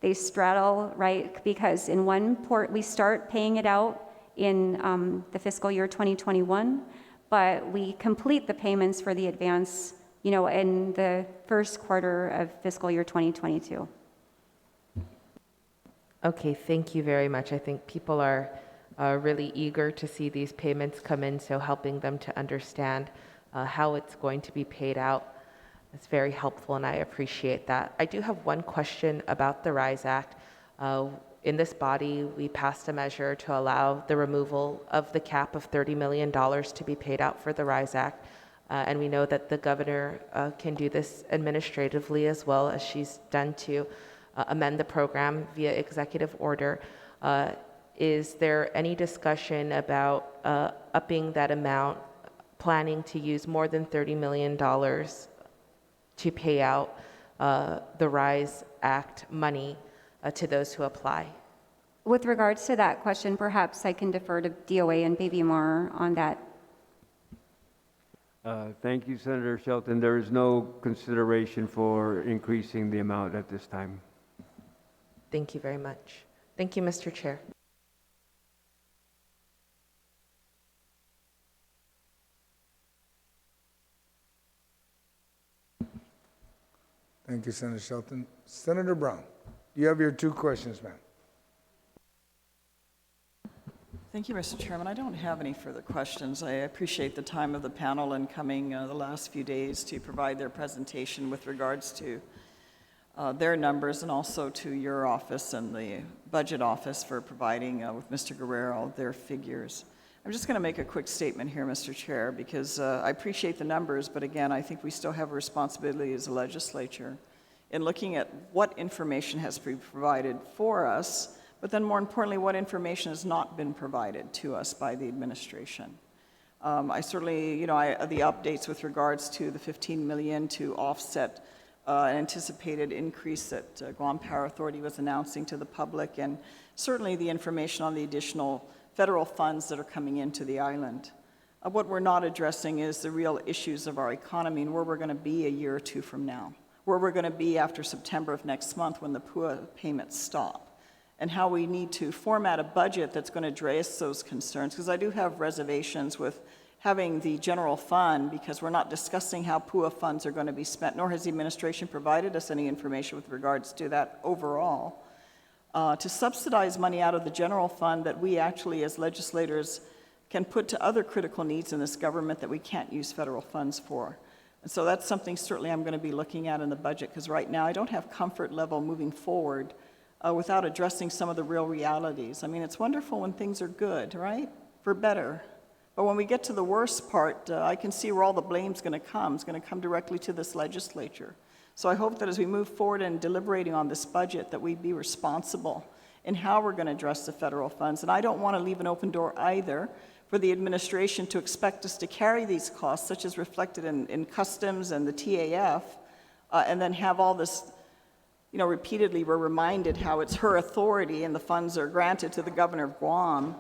They straddle, right, because in one port we start paying it out in the fiscal year 2021, but we complete the payments for the advance, in the first quarter of fiscal year 2022. Okay, thank you very much. I think people are really eager to see these payments come in, so helping them to understand how it's going to be paid out is very helpful, and I appreciate that. I do have one question about the RISE Act. In this body, we passed a measure to allow the removal of the cap of $30 million to be paid out for the RISE Act, and we know that the governor can do this administratively as well as she's done to amend the program via executive order. Is there any discussion about upping that amount, planning to use more than $30 million to pay out the RISE Act money to those who apply? With regards to that question, perhaps I can defer to DOA and Baby Moore on that. Thank you, Senator Shelton. There is no consideration for increasing the amount at this time. Thank you very much. Thank you, Mr. Chair. Thank you, Senator Shelton. Senator Brown, you have your 2 questions, ma'am. Thank you, Mr. Chairman. I don't have any further questions. I appreciate the time of the panel and coming the last few days to provide their presentation with regards to their numbers, and also to your office and the budget office for providing with Mr. Guerrero their figures. I'm just going to make a quick statement here, Mr. Chair, because I appreciate the numbers, but again, I think we still have a responsibility as a legislature in looking at what information has been provided for us but then more importantly, what information has not been provided to us by the administration. I certainly, the updates with regards to the 15 million to offset an anticipated increase that Guam Power Authority was announcing to the public, and certainly the information on the additional federal funds that are coming into the island. What we're not addressing is the real issues of our economy and where we're going to be a year or two from now, where we're going to be after September of next month when the PUA payments stop, and how we need to format a budget that's going to address those concerns, because I do have reservations with having the general fund, because we're not discussing how PUA funds are going to be spent, nor has the administration provided us any information with regards to that overall. To subsidize money out of the general fund that we actually as legislators can put to other critical needs in this government that we can't use federal funds for. And so that's something certainly I'm going to be looking at in the budget, because right now I don't have comfort level moving forward without addressing some of the real realities. I mean, it's wonderful when things are good, right? For better. But when we get to the worst part, I can see where all the blame's going to come. It's going to come directly to this legislature. So I hope that as we move forward in deliberating on this budget, that we be responsible in how we're going to address the federal funds. And I don't want to leave an open door either for the administration to expect us to carry these costs, such as reflected in customs and the TAF, and then have all this, repeatedly we're reminded how it's her authority and the funds are granted to the governor of Guam,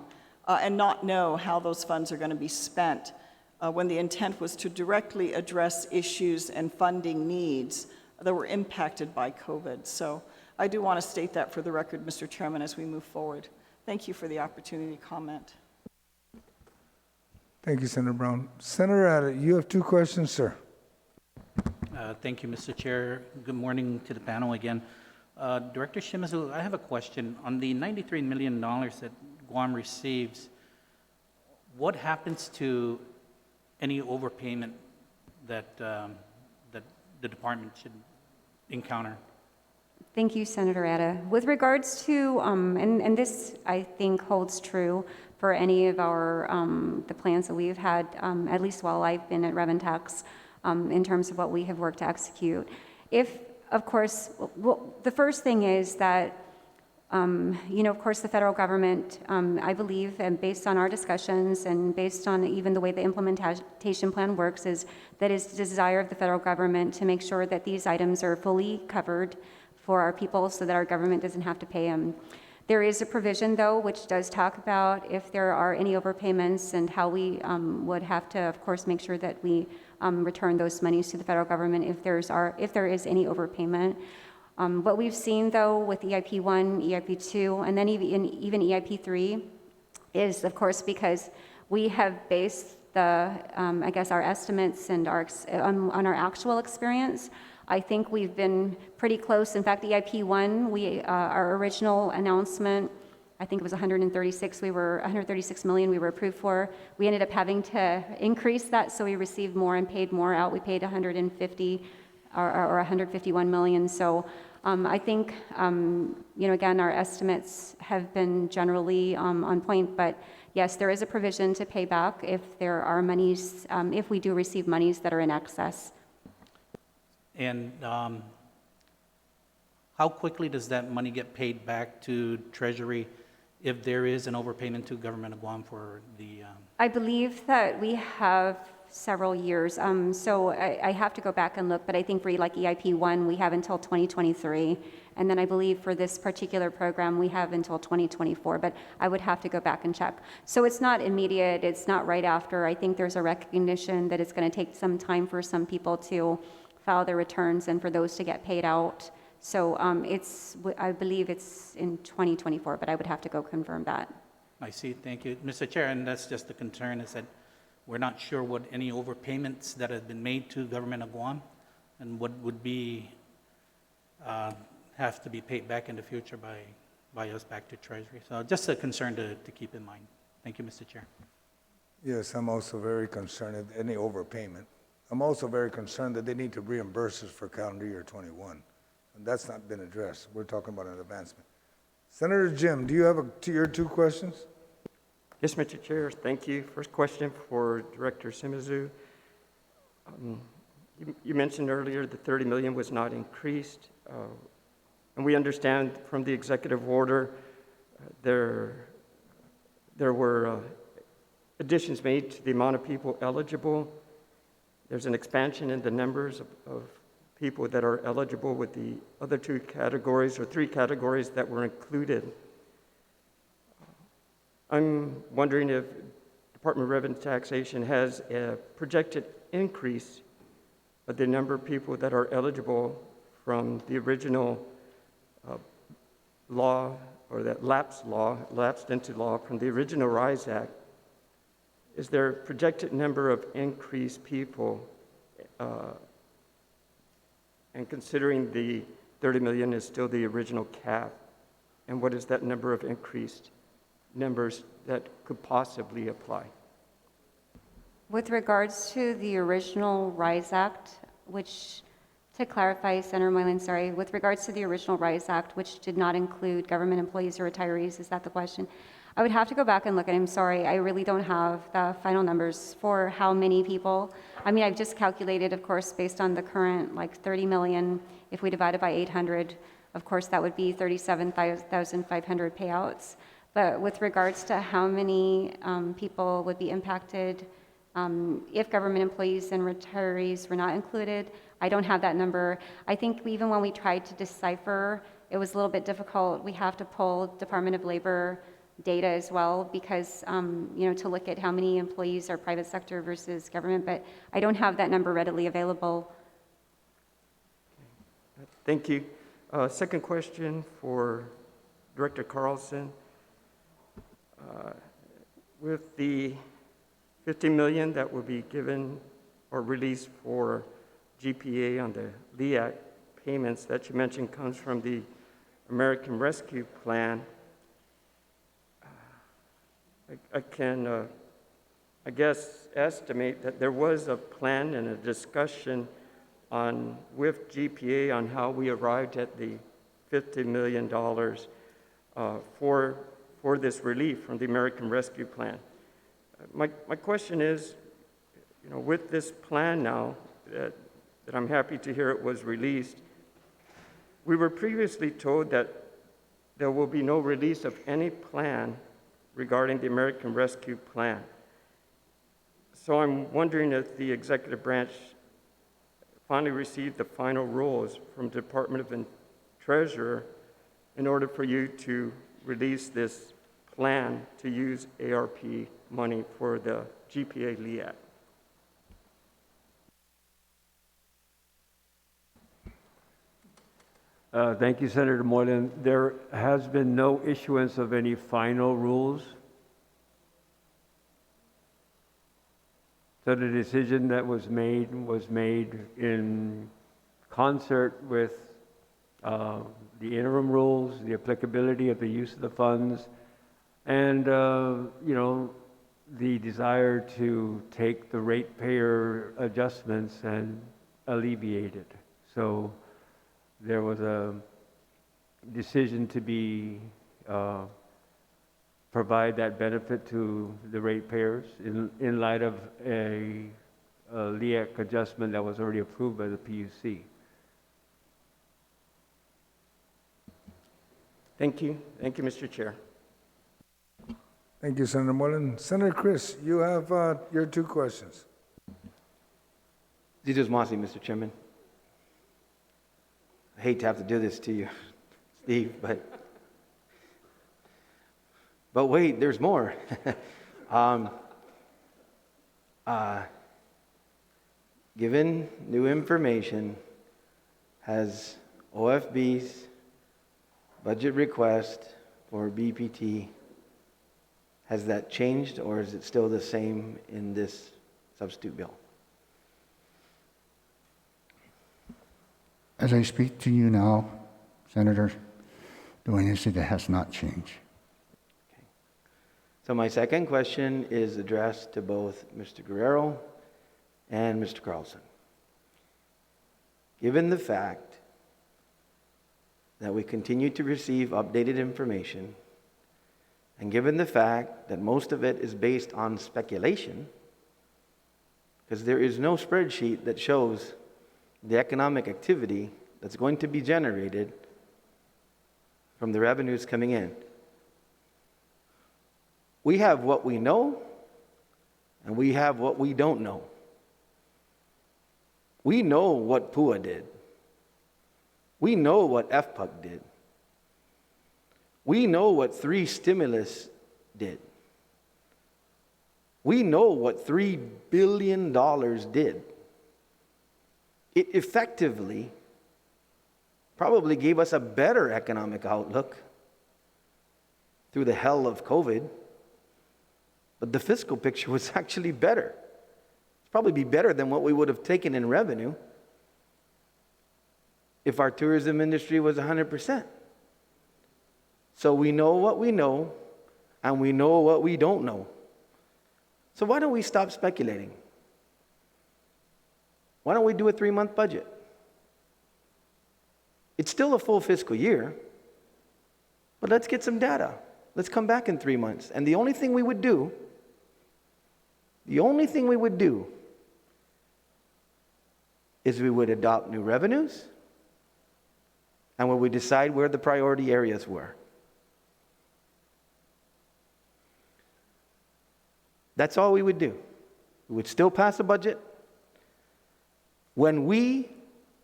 and not know how those funds are going to be spent when the intent was to directly address issues and funding needs that were impacted by COVID. So I do want to state that for the record, Mr. Chairman, as we move forward. Thank you for the opportunity to comment. Thank you, Senator Brown. Senator Abbott, you have 2 questions, sir. Thank you, Mr. Chair. Good morning to the panel again. Director Shimizu, I have a question. On the $93 million that Guam receives, what happens to any overpayment that the department should encounter? Thank you, Senator Atta. With regards to, and this I think holds true for any of our, the plans that we've had, at least while I've been at Reventax, in terms of what we have worked to execute. If, of course, well, the first thing is that, of course, the federal government, I believe, and based on our discussions and based on even the way the implementation plan works, is that it's the desire of the federal government to make sure that these items are fully covered for our people so that our government doesn't have to pay them. There is a provision, though, which does talk about if there are any overpayments and how we would have to, of course, make sure that we return those monies to the federal government if there is any overpayment. What we've seen, though, with EIP1, EIP2, and then even EIP3 is, of course, because we have based our estimates and on our actual experience. I think we've been pretty close. In fact, EIP1, our original announcement, I think it was 136 million we were approved for. We ended up having to increase that, so we received more and paid more out. We paid 150 or 151 million. So I think, again, our estimates have been generally on point, but yes, there is a provision to pay back if there are monies, if we do receive monies that are in excess. And how quickly does that money get paid back to Treasury if there is an overpayment to government of Guam for the... I believe that we have several years. So I have to go back and look, but I think for like EIP1, we have until 2023. And then I believe for this particular program, we have until 2024, but I would have to go back and check. So it's not immediate, it's not right after. I think there's a recognition that it's going to take some time for some people to file their returns and for those to get paid out. So I believe it's in 2024, but I would have to go confirm that. I see, thank you. Mr. Chair, and that's just the concern is that we're not sure what any overpayments that have been made to government of Guam and what would be, have to be paid back in the future by us back to Treasury. So just a concern to keep in mind. Thank you, Mr. Chair. Yes, I'm also very concerned at any overpayment. I'm also very concerned that they need to reimburse us for calendar year 21. And that's not been addressed. We're talking about an advancement. Senator Jim, do you have your 2 questions? Yes, Mr. Chair, thank you. First question for Director Shimizu. You mentioned earlier the 30 million was not increased. And we understand from the executive order there were additions made to the amount of people eligible. There's an expansion in the numbers of people that are eligible with the other two categories or three categories that were included. I'm wondering if Department of Revenue Taxation has a projected increase of the number of people that are eligible from the original law, or that lapsed into law from the original RISE Act. Is there a projected number of increased people, and considering the 30 million is still the original cap, and what is that number of increased numbers that could possibly apply? With regards to the original RISE Act, which, to clarify, Senator Moylan, sorry, with regards to the original RISE Act, which did not include government employees or retirees, is that the question? I would have to go back and look at it. I'm sorry, I really don't have the final numbers for how many people. I mean, I've just calculated, of course, based on the current, like 30 million, if we divide it by 800, of course, that would be 37,500 payouts. But with regards to how many people would be impacted if government employees and retirees were not included, I don't have that number. I think even when we tried to decipher, it was a little bit difficult. We have to pull Department of Labor data as well because, to look at how many employees are private sector versus government, but I don't have that number readily available. Thank you. Second question for Director Carlson. With the $50 million that will be given or released for GPA on the LEAC payments that you mentioned comes from the American Rescue Plan, I can, I guess, estimate that there was a plan and a discussion with GPA on how we arrived at the $50 million for this relief from the American Rescue Plan. My question is, with this plan now, that I'm happy to hear it was released, we were previously told that there will be no release of any plan regarding the American Rescue Plan. So I'm wondering if the executive branch finally received the final rules from the Department of the Treasurer in order for you to release this plan to use ARP money for the GPA LEAC. Thank you, Senator Moylan. There has been no issuance of any final rules. So the decision that was made in concert with the interim rules, the applicability of the use of the funds, and the desire to take the ratepayer adjustments and alleviate it. So there was a decision to provide that benefit to the ratepayers in light of a LEAC adjustment that was already approved by the PUC. Thank you. Thank you, Mr. Chair. Thank you, Senator Moylan. Senator Chris, you have your two questions. Zitos Masi, Mr. Chairman. I hate to have to do this to you, Steve, but wait, there's more. Given new information, has OFB's budget request for BPT, has that changed, or is it still the same in this substitute bill? As I speak to you now, Senator, the answer that has not changed. Okay. So my second question is addressed to both Mr. Guerrero and Mr. Carlson. Given the fact that we continue to receive updated information, and given the fact that most of it is based on speculation, because there is no spreadsheet that shows the economic activity that's going to be generated from the revenues coming in. We have what we know, and we have what we don't know. We know what PUA did. We know what FPUC did. We know what 3 stimulus did. We know what $3 billion did. It effectively probably gave us a better economic outlook through the hell of COVID, but the fiscal picture was actually better. It's probably be better than what we would have taken in revenue if our tourism industry was 100%. So we know what we know, and we know what we don't know. So why don't we stop speculating? Why don't we do a 3-month budget? It's still a full fiscal year, but let's get some data. Let's come back in 3 months. And the only thing we would do is we would adopt new revenues, and we would decide where the priority areas were. That's all we would do. We would still pass a budget. When we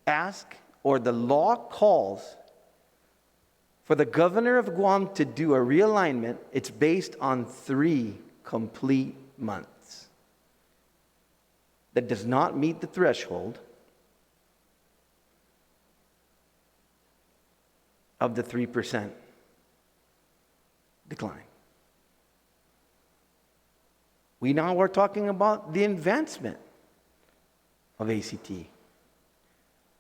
ask, or the law calls, for the governor of Guam to do a realignment, it's based on 3 complete months. That does not meet the threshold of the 3% decline. We now are talking about the advancement of ACT.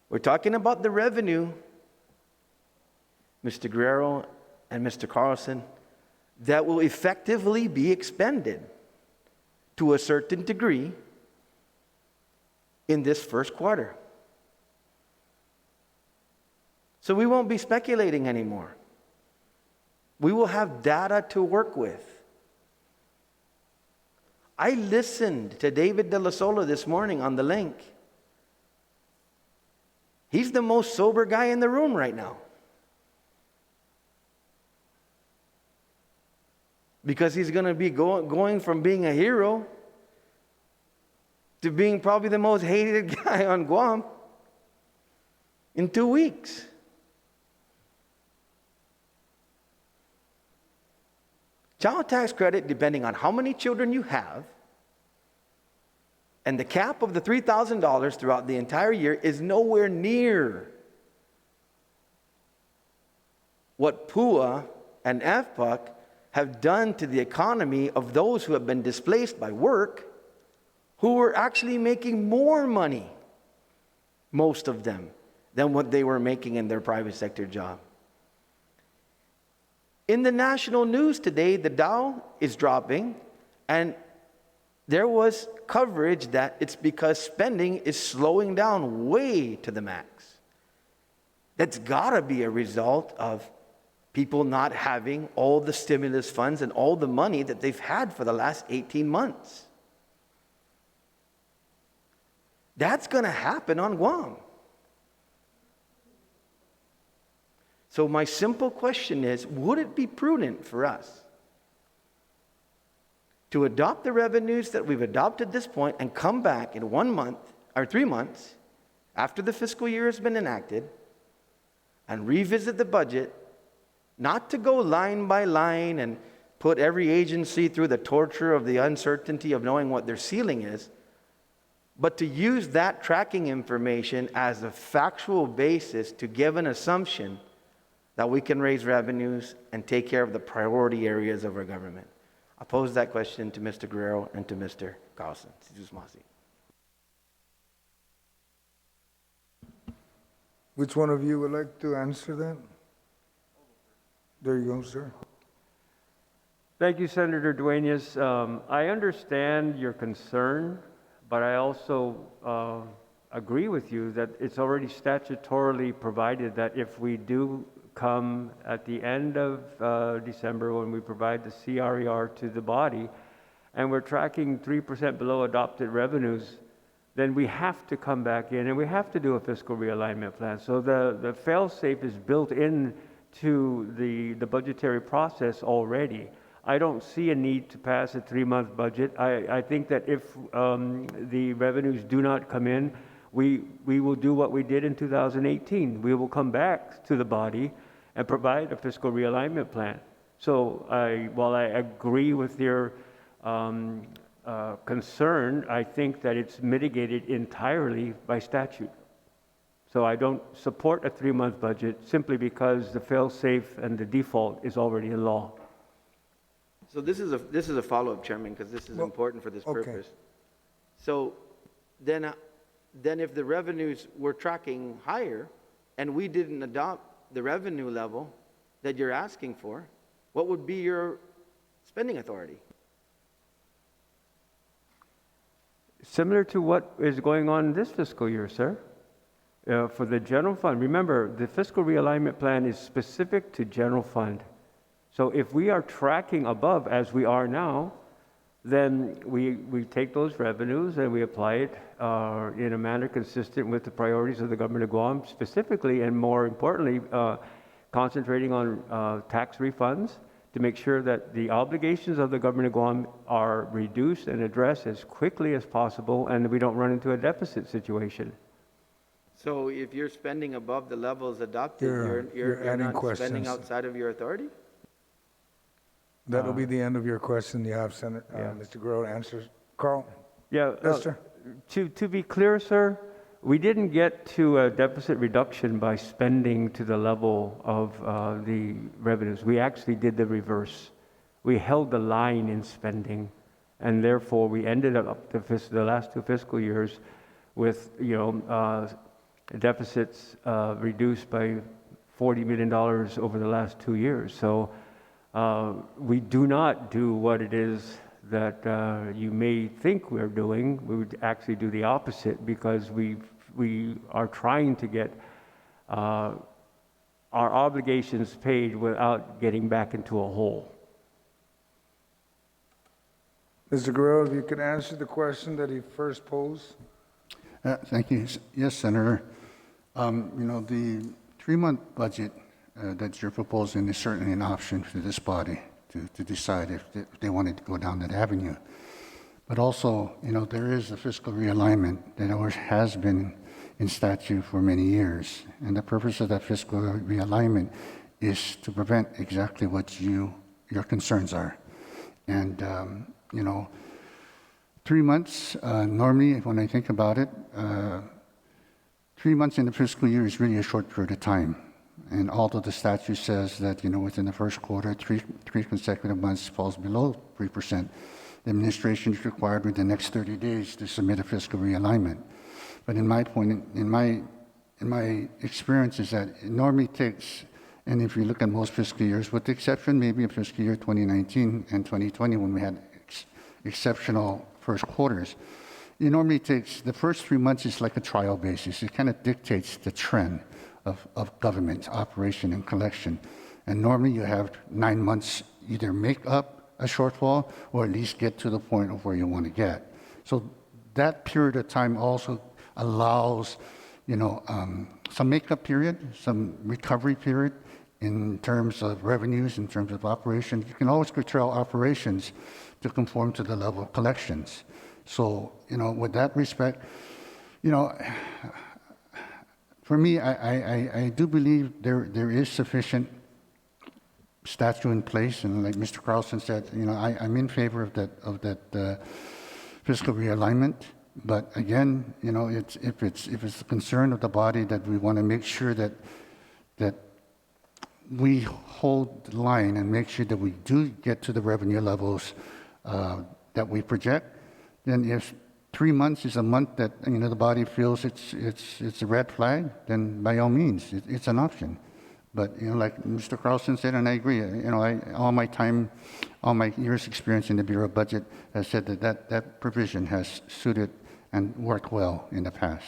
We're talking about the revenue, Mr. Guerrero and Mr. Carlson, that will effectively be expended to a certain degree in this first quarter. So we won't be speculating anymore. We will have data to work with. I listened to David De La Sola this morning on the link. He's the most sober guy in the room right now. Because he's going to be going from being a hero to being probably the most hated guy on Guam in 2 weeks. Child tax credit, depending on how many children you have, and the cap of the $3,000 throughout the entire year is nowhere near what PUA and FPUC have done to the economy of those who have been displaced by work, who were actually making more money, most of them, than what they were making in their private sector job. In the national news today, the Dow is dropping, and there was coverage that it's because spending is slowing down way to the max. That's got to be a result of people not having all the stimulus funds and all the money that they've had for the last 18 months. That's going to happen on Guam. So my simple question is, would it be prudent for us to adopt the revenues that we've adopted at this point and come back in 1 month or 3 months after the fiscal year has been enacted and revisit the budget, not to go line by line and put every agency through the torture of the uncertainty of knowing what their ceiling is, but to use that tracking information as a factual basis to give an assumption that we can raise revenues and take care of the priority areas of our government? I pose that question to Mr. Guerrero and to Mr. Carlson. Which one of you would like to answer that? There you go, sir. Thank you, Senator Duenas. I understand your concern, but I also agree with you that it's already statutorily provided that if we do come at the end of December when we provide the CRER to the body and we're tracking 3% below adopted revenues, then we have to come back in and we have to do a fiscal realignment plan. So the fail-safe is built in to the budgetary process already. I don't see a need to pass a 3-month budget. I think that if the revenues do not come in, we will do what we did in 2018. We will come back to the body and provide a fiscal realignment plan. So while I agree with your concern, I think that it's mitigated entirely by statute. So I don't support a 3-month budget simply because the fail-safe and the default is already in law. So this is a follow-up, Chairman, because this is important for this purpose. So then if the revenues were tracking higher and we didn't adopt the revenue level that you're asking for, what would be your spending authority? Similar to what is going on this fiscal year, sir. For the general fund, remember, the fiscal realignment plan is specific to general fund. So if we are tracking above, as we are now, then we take those revenues and we apply it in a manner consistent with the priorities of the government of Guam, specifically and more importantly, concentrating on tax refunds to make sure that the obligations of the government of Guam are reduced and addressed as quickly as possible and we don't run into a deficit situation. So if you're spending above the levels adopted, you're not spending outside of your authority? That'll be the end of your question. You have Mr. Guerrero answers. Carl? Yeah. Lester? To be clear, sir, we didn't get to a deficit reduction by spending to the level of the revenues. We actually did the reverse. We held the line in spending, and therefore we ended up the last 2 fiscal years with deficits reduced by $40 million over the last 2 years. So we do not do what it is that you may think we're doing. We would actually do the opposite because we are trying to get our obligations paid without getting back into a hole. Mr. Guerrero, if you could answer the question that he first posed. Thank you. Yes, Senator. The 3-month budget that you're proposing is certainly an option for this body to decide if they wanted to go down that avenue. But also, there is a fiscal realignment that always has been in statute for many years. And the purpose of that fiscal realignment is to prevent exactly what your concerns are. And, 3 months, normally when I think about it, 3 months in the fiscal year is really a short period of time. And although the statute says that, within the first quarter, three consecutive months falls below 3%, the administration is required within the next 30 days to submit a fiscal realignment. But in my experience is that it normally takes, and if you look at most fiscal years, with the exception maybe of fiscal year 2019 and 2020 when we had exceptional first quarters, it normally takes, the first 3 months is like a trial basis. It kind of dictates the trend of government operation and collection. And normally you have 9 months either make up a shortfall or at least get to the point of where you want to get. So that period of time also allows, some makeup period, some recovery period in terms of revenues, in terms of operations. You can always curtail operations to conform to the level of collections. So, with that respect, for me, I do believe there is sufficient statute in place, and like Mr. Carlson said, I'm in favor of that fiscal realignment. But again, if it's the concern of the body that we want to make sure that we hold the line and make sure that we do get to the revenue levels that we project, then if 3 months is a month that the body feels it's a red flag, then by all means it's an option. But like Mr. Carlson said, and I agree. All my years' experience in the Bureau of Budget has said that provision has suited and worked well in the past.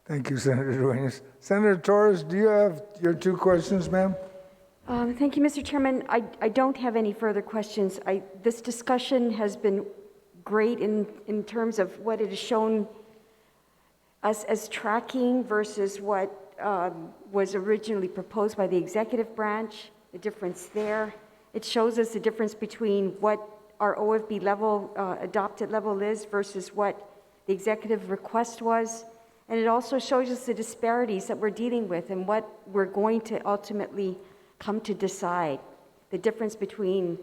Thank you, Senator Duenas. Senator Torres, do you have your 2 questions, ma'am? Thank you, Mr. Chairman. I don't have any further questions. This discussion has been great in terms of what it has shown us as tracking versus what was originally proposed by the executive branch. the difference there. It shows us the difference between what our OFB level, adopted level is versus what the executive request was. And it also shows us the disparities that we're dealing with and what we're going to ultimately come to decide. The difference between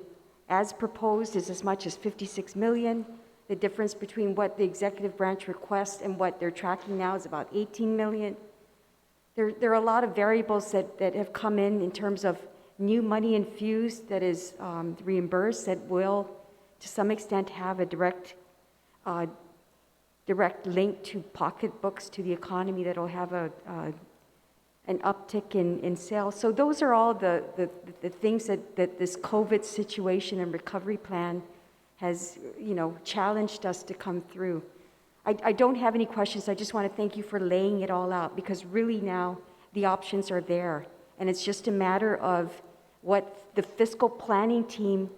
as proposed is as much as 56 million. The difference between what the executive branch requests and what they're tracking now is about 18 million. There are a lot of variables that have come in terms of new money infused that is reimbursed that will, to some extent, have a direct link to pocketbooks, to the economy, that will have an uptick in sales. So those are all the things that this COVID situation and recovery plan has, challenged us to come through. I don't have any questions. I just want to thank you for laying it all out, because really now the options are there. And it's just a matter of what the fiscal planning team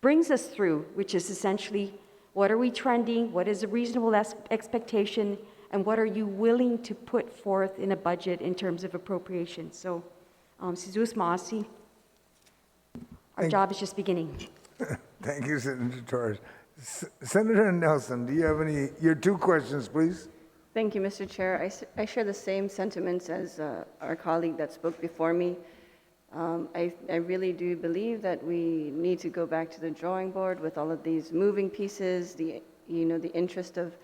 brings us through, which is essentially, what are we trending? What is a reasonable expectation? And what are you willing to put forth in a budget in terms of appropriation? So, Sizus Maasi, our job is just beginning. Thank you, Senator Torres. Senator Nelson, do you have your 2 questions, please? Thank you, Mr. Chair. I share the same sentiments as our colleague that spoke before me. I really do believe that we need to go back to the drawing board with all of these moving pieces, the interest of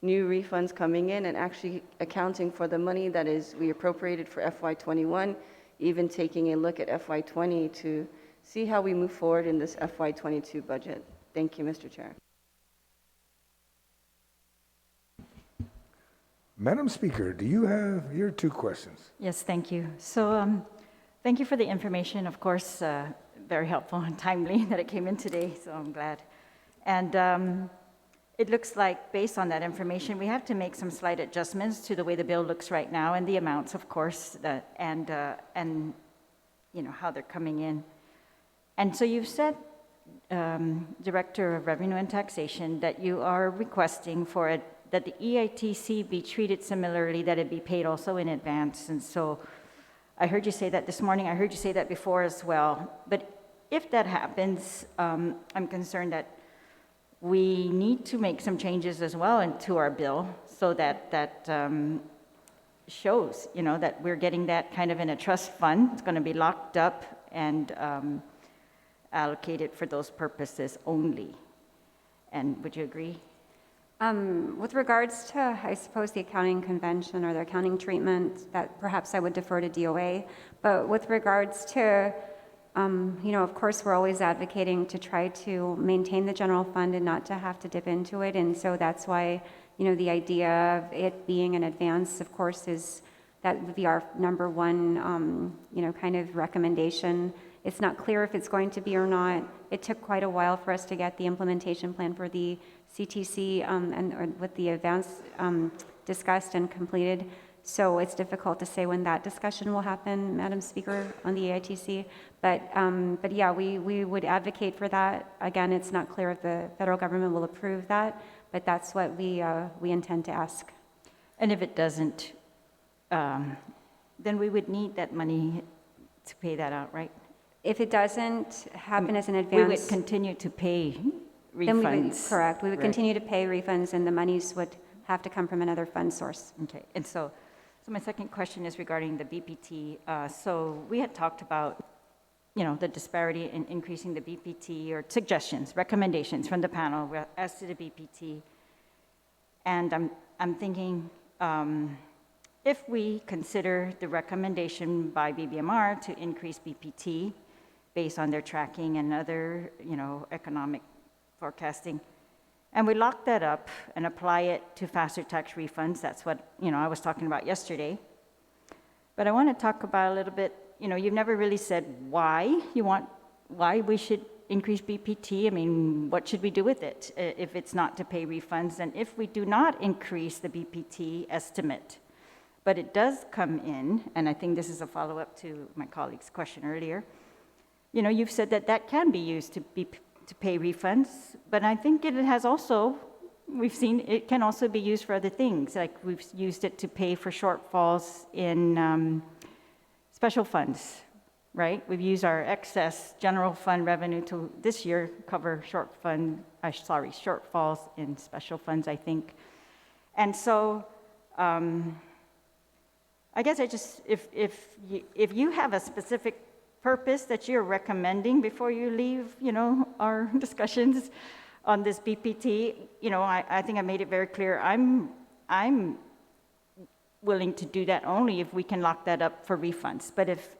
new refunds coming in and actually accounting for the money that we appropriated for FY21, even taking a look at FY20 to see how we move forward in this FY22 budget. Thank you, Mr. Chair. Madam Speaker, do you have your 2 questions? Yes, thank you. So thank you for the information, of course, very helpful and timely that it came in today, so I'm glad. And it looks like, based on that information, we have to make some slight adjustments to the way the bill looks right now, and the amounts, of course, and how they're coming in. And so you've said, Director of Revenue and Taxation, that you are requesting that the EITC be treated similarly, that it be paid also in advance. And so I heard you say that this morning. I heard you say that before as well. But if that happens, I'm concerned that we need to make some changes as well into our bill so that shows, that we're getting that kind of in a trust fund. It's going to be locked up and allocated for those purposes only. And would you agree? With regards to, I suppose, the accounting convention or the accounting treatment, that perhaps I would defer to DOA. But with regards to, of course, we're always advocating to try to maintain the general fund and not to have to dip into it. And so that's why, the idea of it being in advance, of course, that would be our number one, kind of recommendation. It's not clear if it's going to be or not. It took quite a while for us to get the implementation plan for the CTC and with the advance discussed and completed. So it's difficult to say when that discussion will happen, Madam Speaker, on the EITC. But yeah, we would advocate for that. Again, it's not clear if the federal government will approve that, but that's what we intend to ask. And if it doesn't, then we would need that money to pay that out, right? If it doesn't happen as an advance, we would continue to pay refunds. Then correct. We would continue to pay refunds, and the monies would have to come from another fund source. Okay. And so my second question is regarding the BPT. So we had talked about, the disparity in increasing the BPT, or suggestions, recommendations from the panel as to the BPT. And I'm thinking, if we consider the recommendation by BBMR to increase BPT based on their tracking and other, economic forecasting, and we lock that up and apply it to faster tax refunds, that's what, I was talking about yesterday. But I want to talk about a little bit, you've never really said why we should increase BPT. I mean, what should we do with it if it's not to pay refunds? And if we do not increase the BPT estimate, but it does come in, and I think this is a follow-up to my colleague's question earlier, you've said that can be used to pay refunds, but I think it has also, we've seen it can also be used for other things, like we've used it to pay for shortfalls in special funds, right? We've used our excess general fund revenue to this year cover shortfalls in special funds, I think. And so I guess if you have a specific purpose that you're recommending before you leave, our discussions on this BPT, I think I made it very clear. I'm willing to do that only if we can lock that up for refunds. But if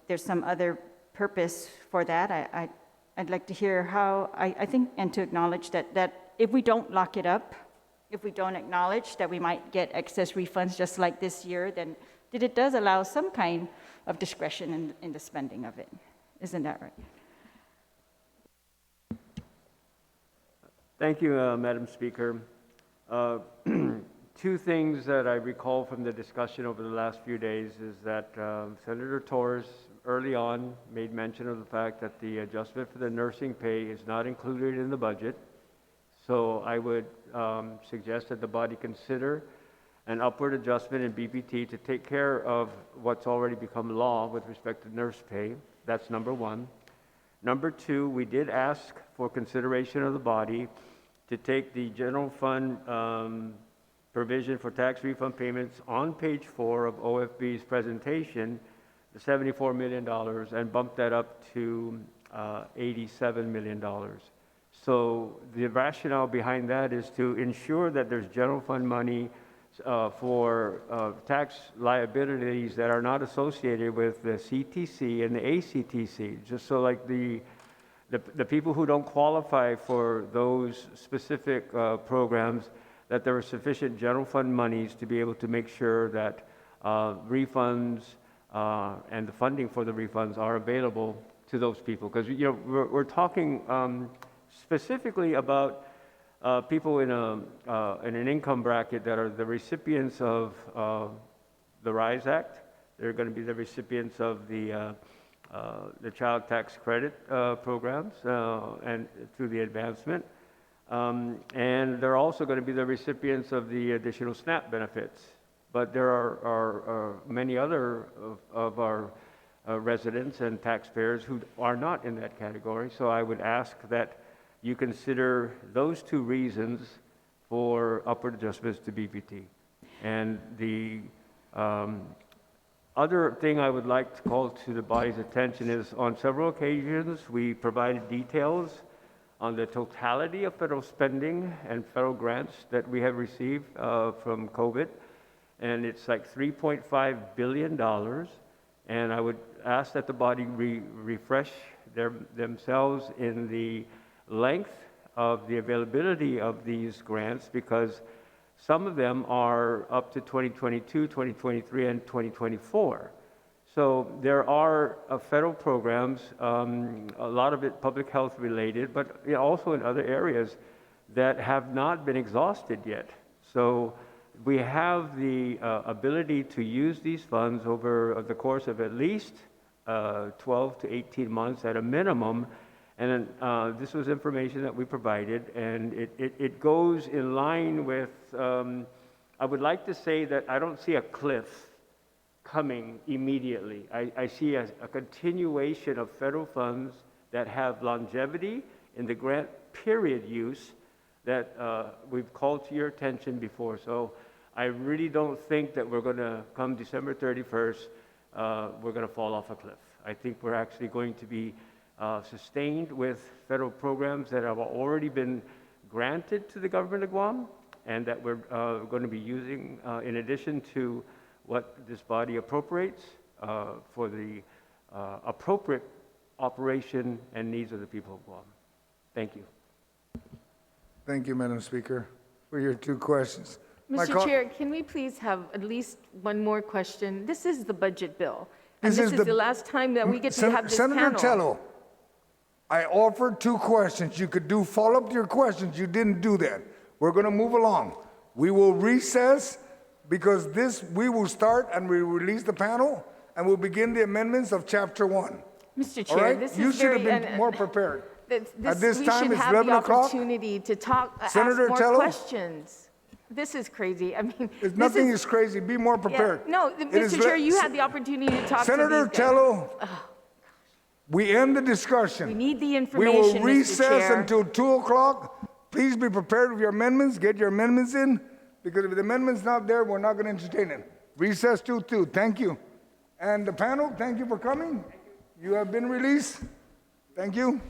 there's some other purpose for that, I'd like to hear how, I think, and to acknowledge that if we don't lock it up, if we don't acknowledge that we might get excess refunds just like this year, then it does allow some kind of discretion in the spending of it. Isn't that right? Thank you, Madam Speaker. Two things that I recall from the discussion over the last few days is that Senator Torres early on made mention of the fact that the adjustment for the nursing pay is not included in the budget. So I would suggest that the body consider an upward adjustment in BPT to take care of what's already become law with respect to nurse pay. That's number one. Number two, we did ask for consideration of the body to take the general fund provision for tax refund payments on page 4 of OFB's presentation, the $74 million, and bump that up to $87 million. So the rationale behind that is to ensure that there's general fund money for tax liabilities that are not associated with the CTC and the ACTC, just so like the people who don't qualify for those specific programs, that there are sufficient general fund monies to be able to make sure that refunds and the funding for the refunds are available to those people. Because we're talking specifically about people in an income bracket that are the recipients of the RISE Act. They're going to be the recipients of the child tax credit programs and through the advancement. And they're also going to be the recipients of the additional SNAP benefits. But there are many other of our residents and taxpayers who are not in that category. So I would ask that you consider those two reasons for upward adjustments to BPT. And the other thing I would like to call to the body's attention is on several occasions we provided details on the totality of federal spending and federal grants that we have received from COVID. And it's like $3.5 billion. And I would ask that the body refresh themselves in the length of the availability of these grants, because some of them are up to 2022, 2023, and 2024. So there are federal programs, a lot of it public health related, but also in other areas that have not been exhausted yet. So we have the ability to use these funds over the course of at least 12 to 18 months at a minimum. And this was information that we provided, and it goes in line with, I would like to say that I don't see a cliff coming immediately. I see a continuation of federal funds that have longevity in the grant period use that we've called to your attention before. So I really don't think that we're going to, come December 31st, we're going to fall off a cliff. I think we're actually going to be sustained with federal programs that have already been granted to the government of Guam, and that we're going to be using in addition to what this body appropriates for the appropriate operation and needs of the people of Guam. Thank you. Thank you, Madam Speaker, for your two questions. Mr. Chair, can we please have at least one more question? This is the budget bill, and this is the last time that we get to have this Senator panel. Tello, I offered two questions. You could do follow-up to your questions. You didn't do that. We're going to move along. We will recess because we will start and we release the panel and we'll begin the amendments of Chapter 1. Mr. Chair, right? this You is should very... have been more prepared. At this we time, should it's have 11 the o'clock. opportunity to talk, Senator ask more Tello? questions. This is crazy. I mean, If nothing is crazy, be more yeah. prepared. No, It is Mr. Chair, le- you had the opportunity to talk Senator to these guys. Tello, we end the discussion. We need the We information, will Mr. recess Chair. until 2 o'clock. Please be prepared with your amendments, get your amendments in, because if the amendment's not there, we're not gonna entertain it. Recess till 2, thank you. And the panel, thank you for coming. You have been released. Thank you.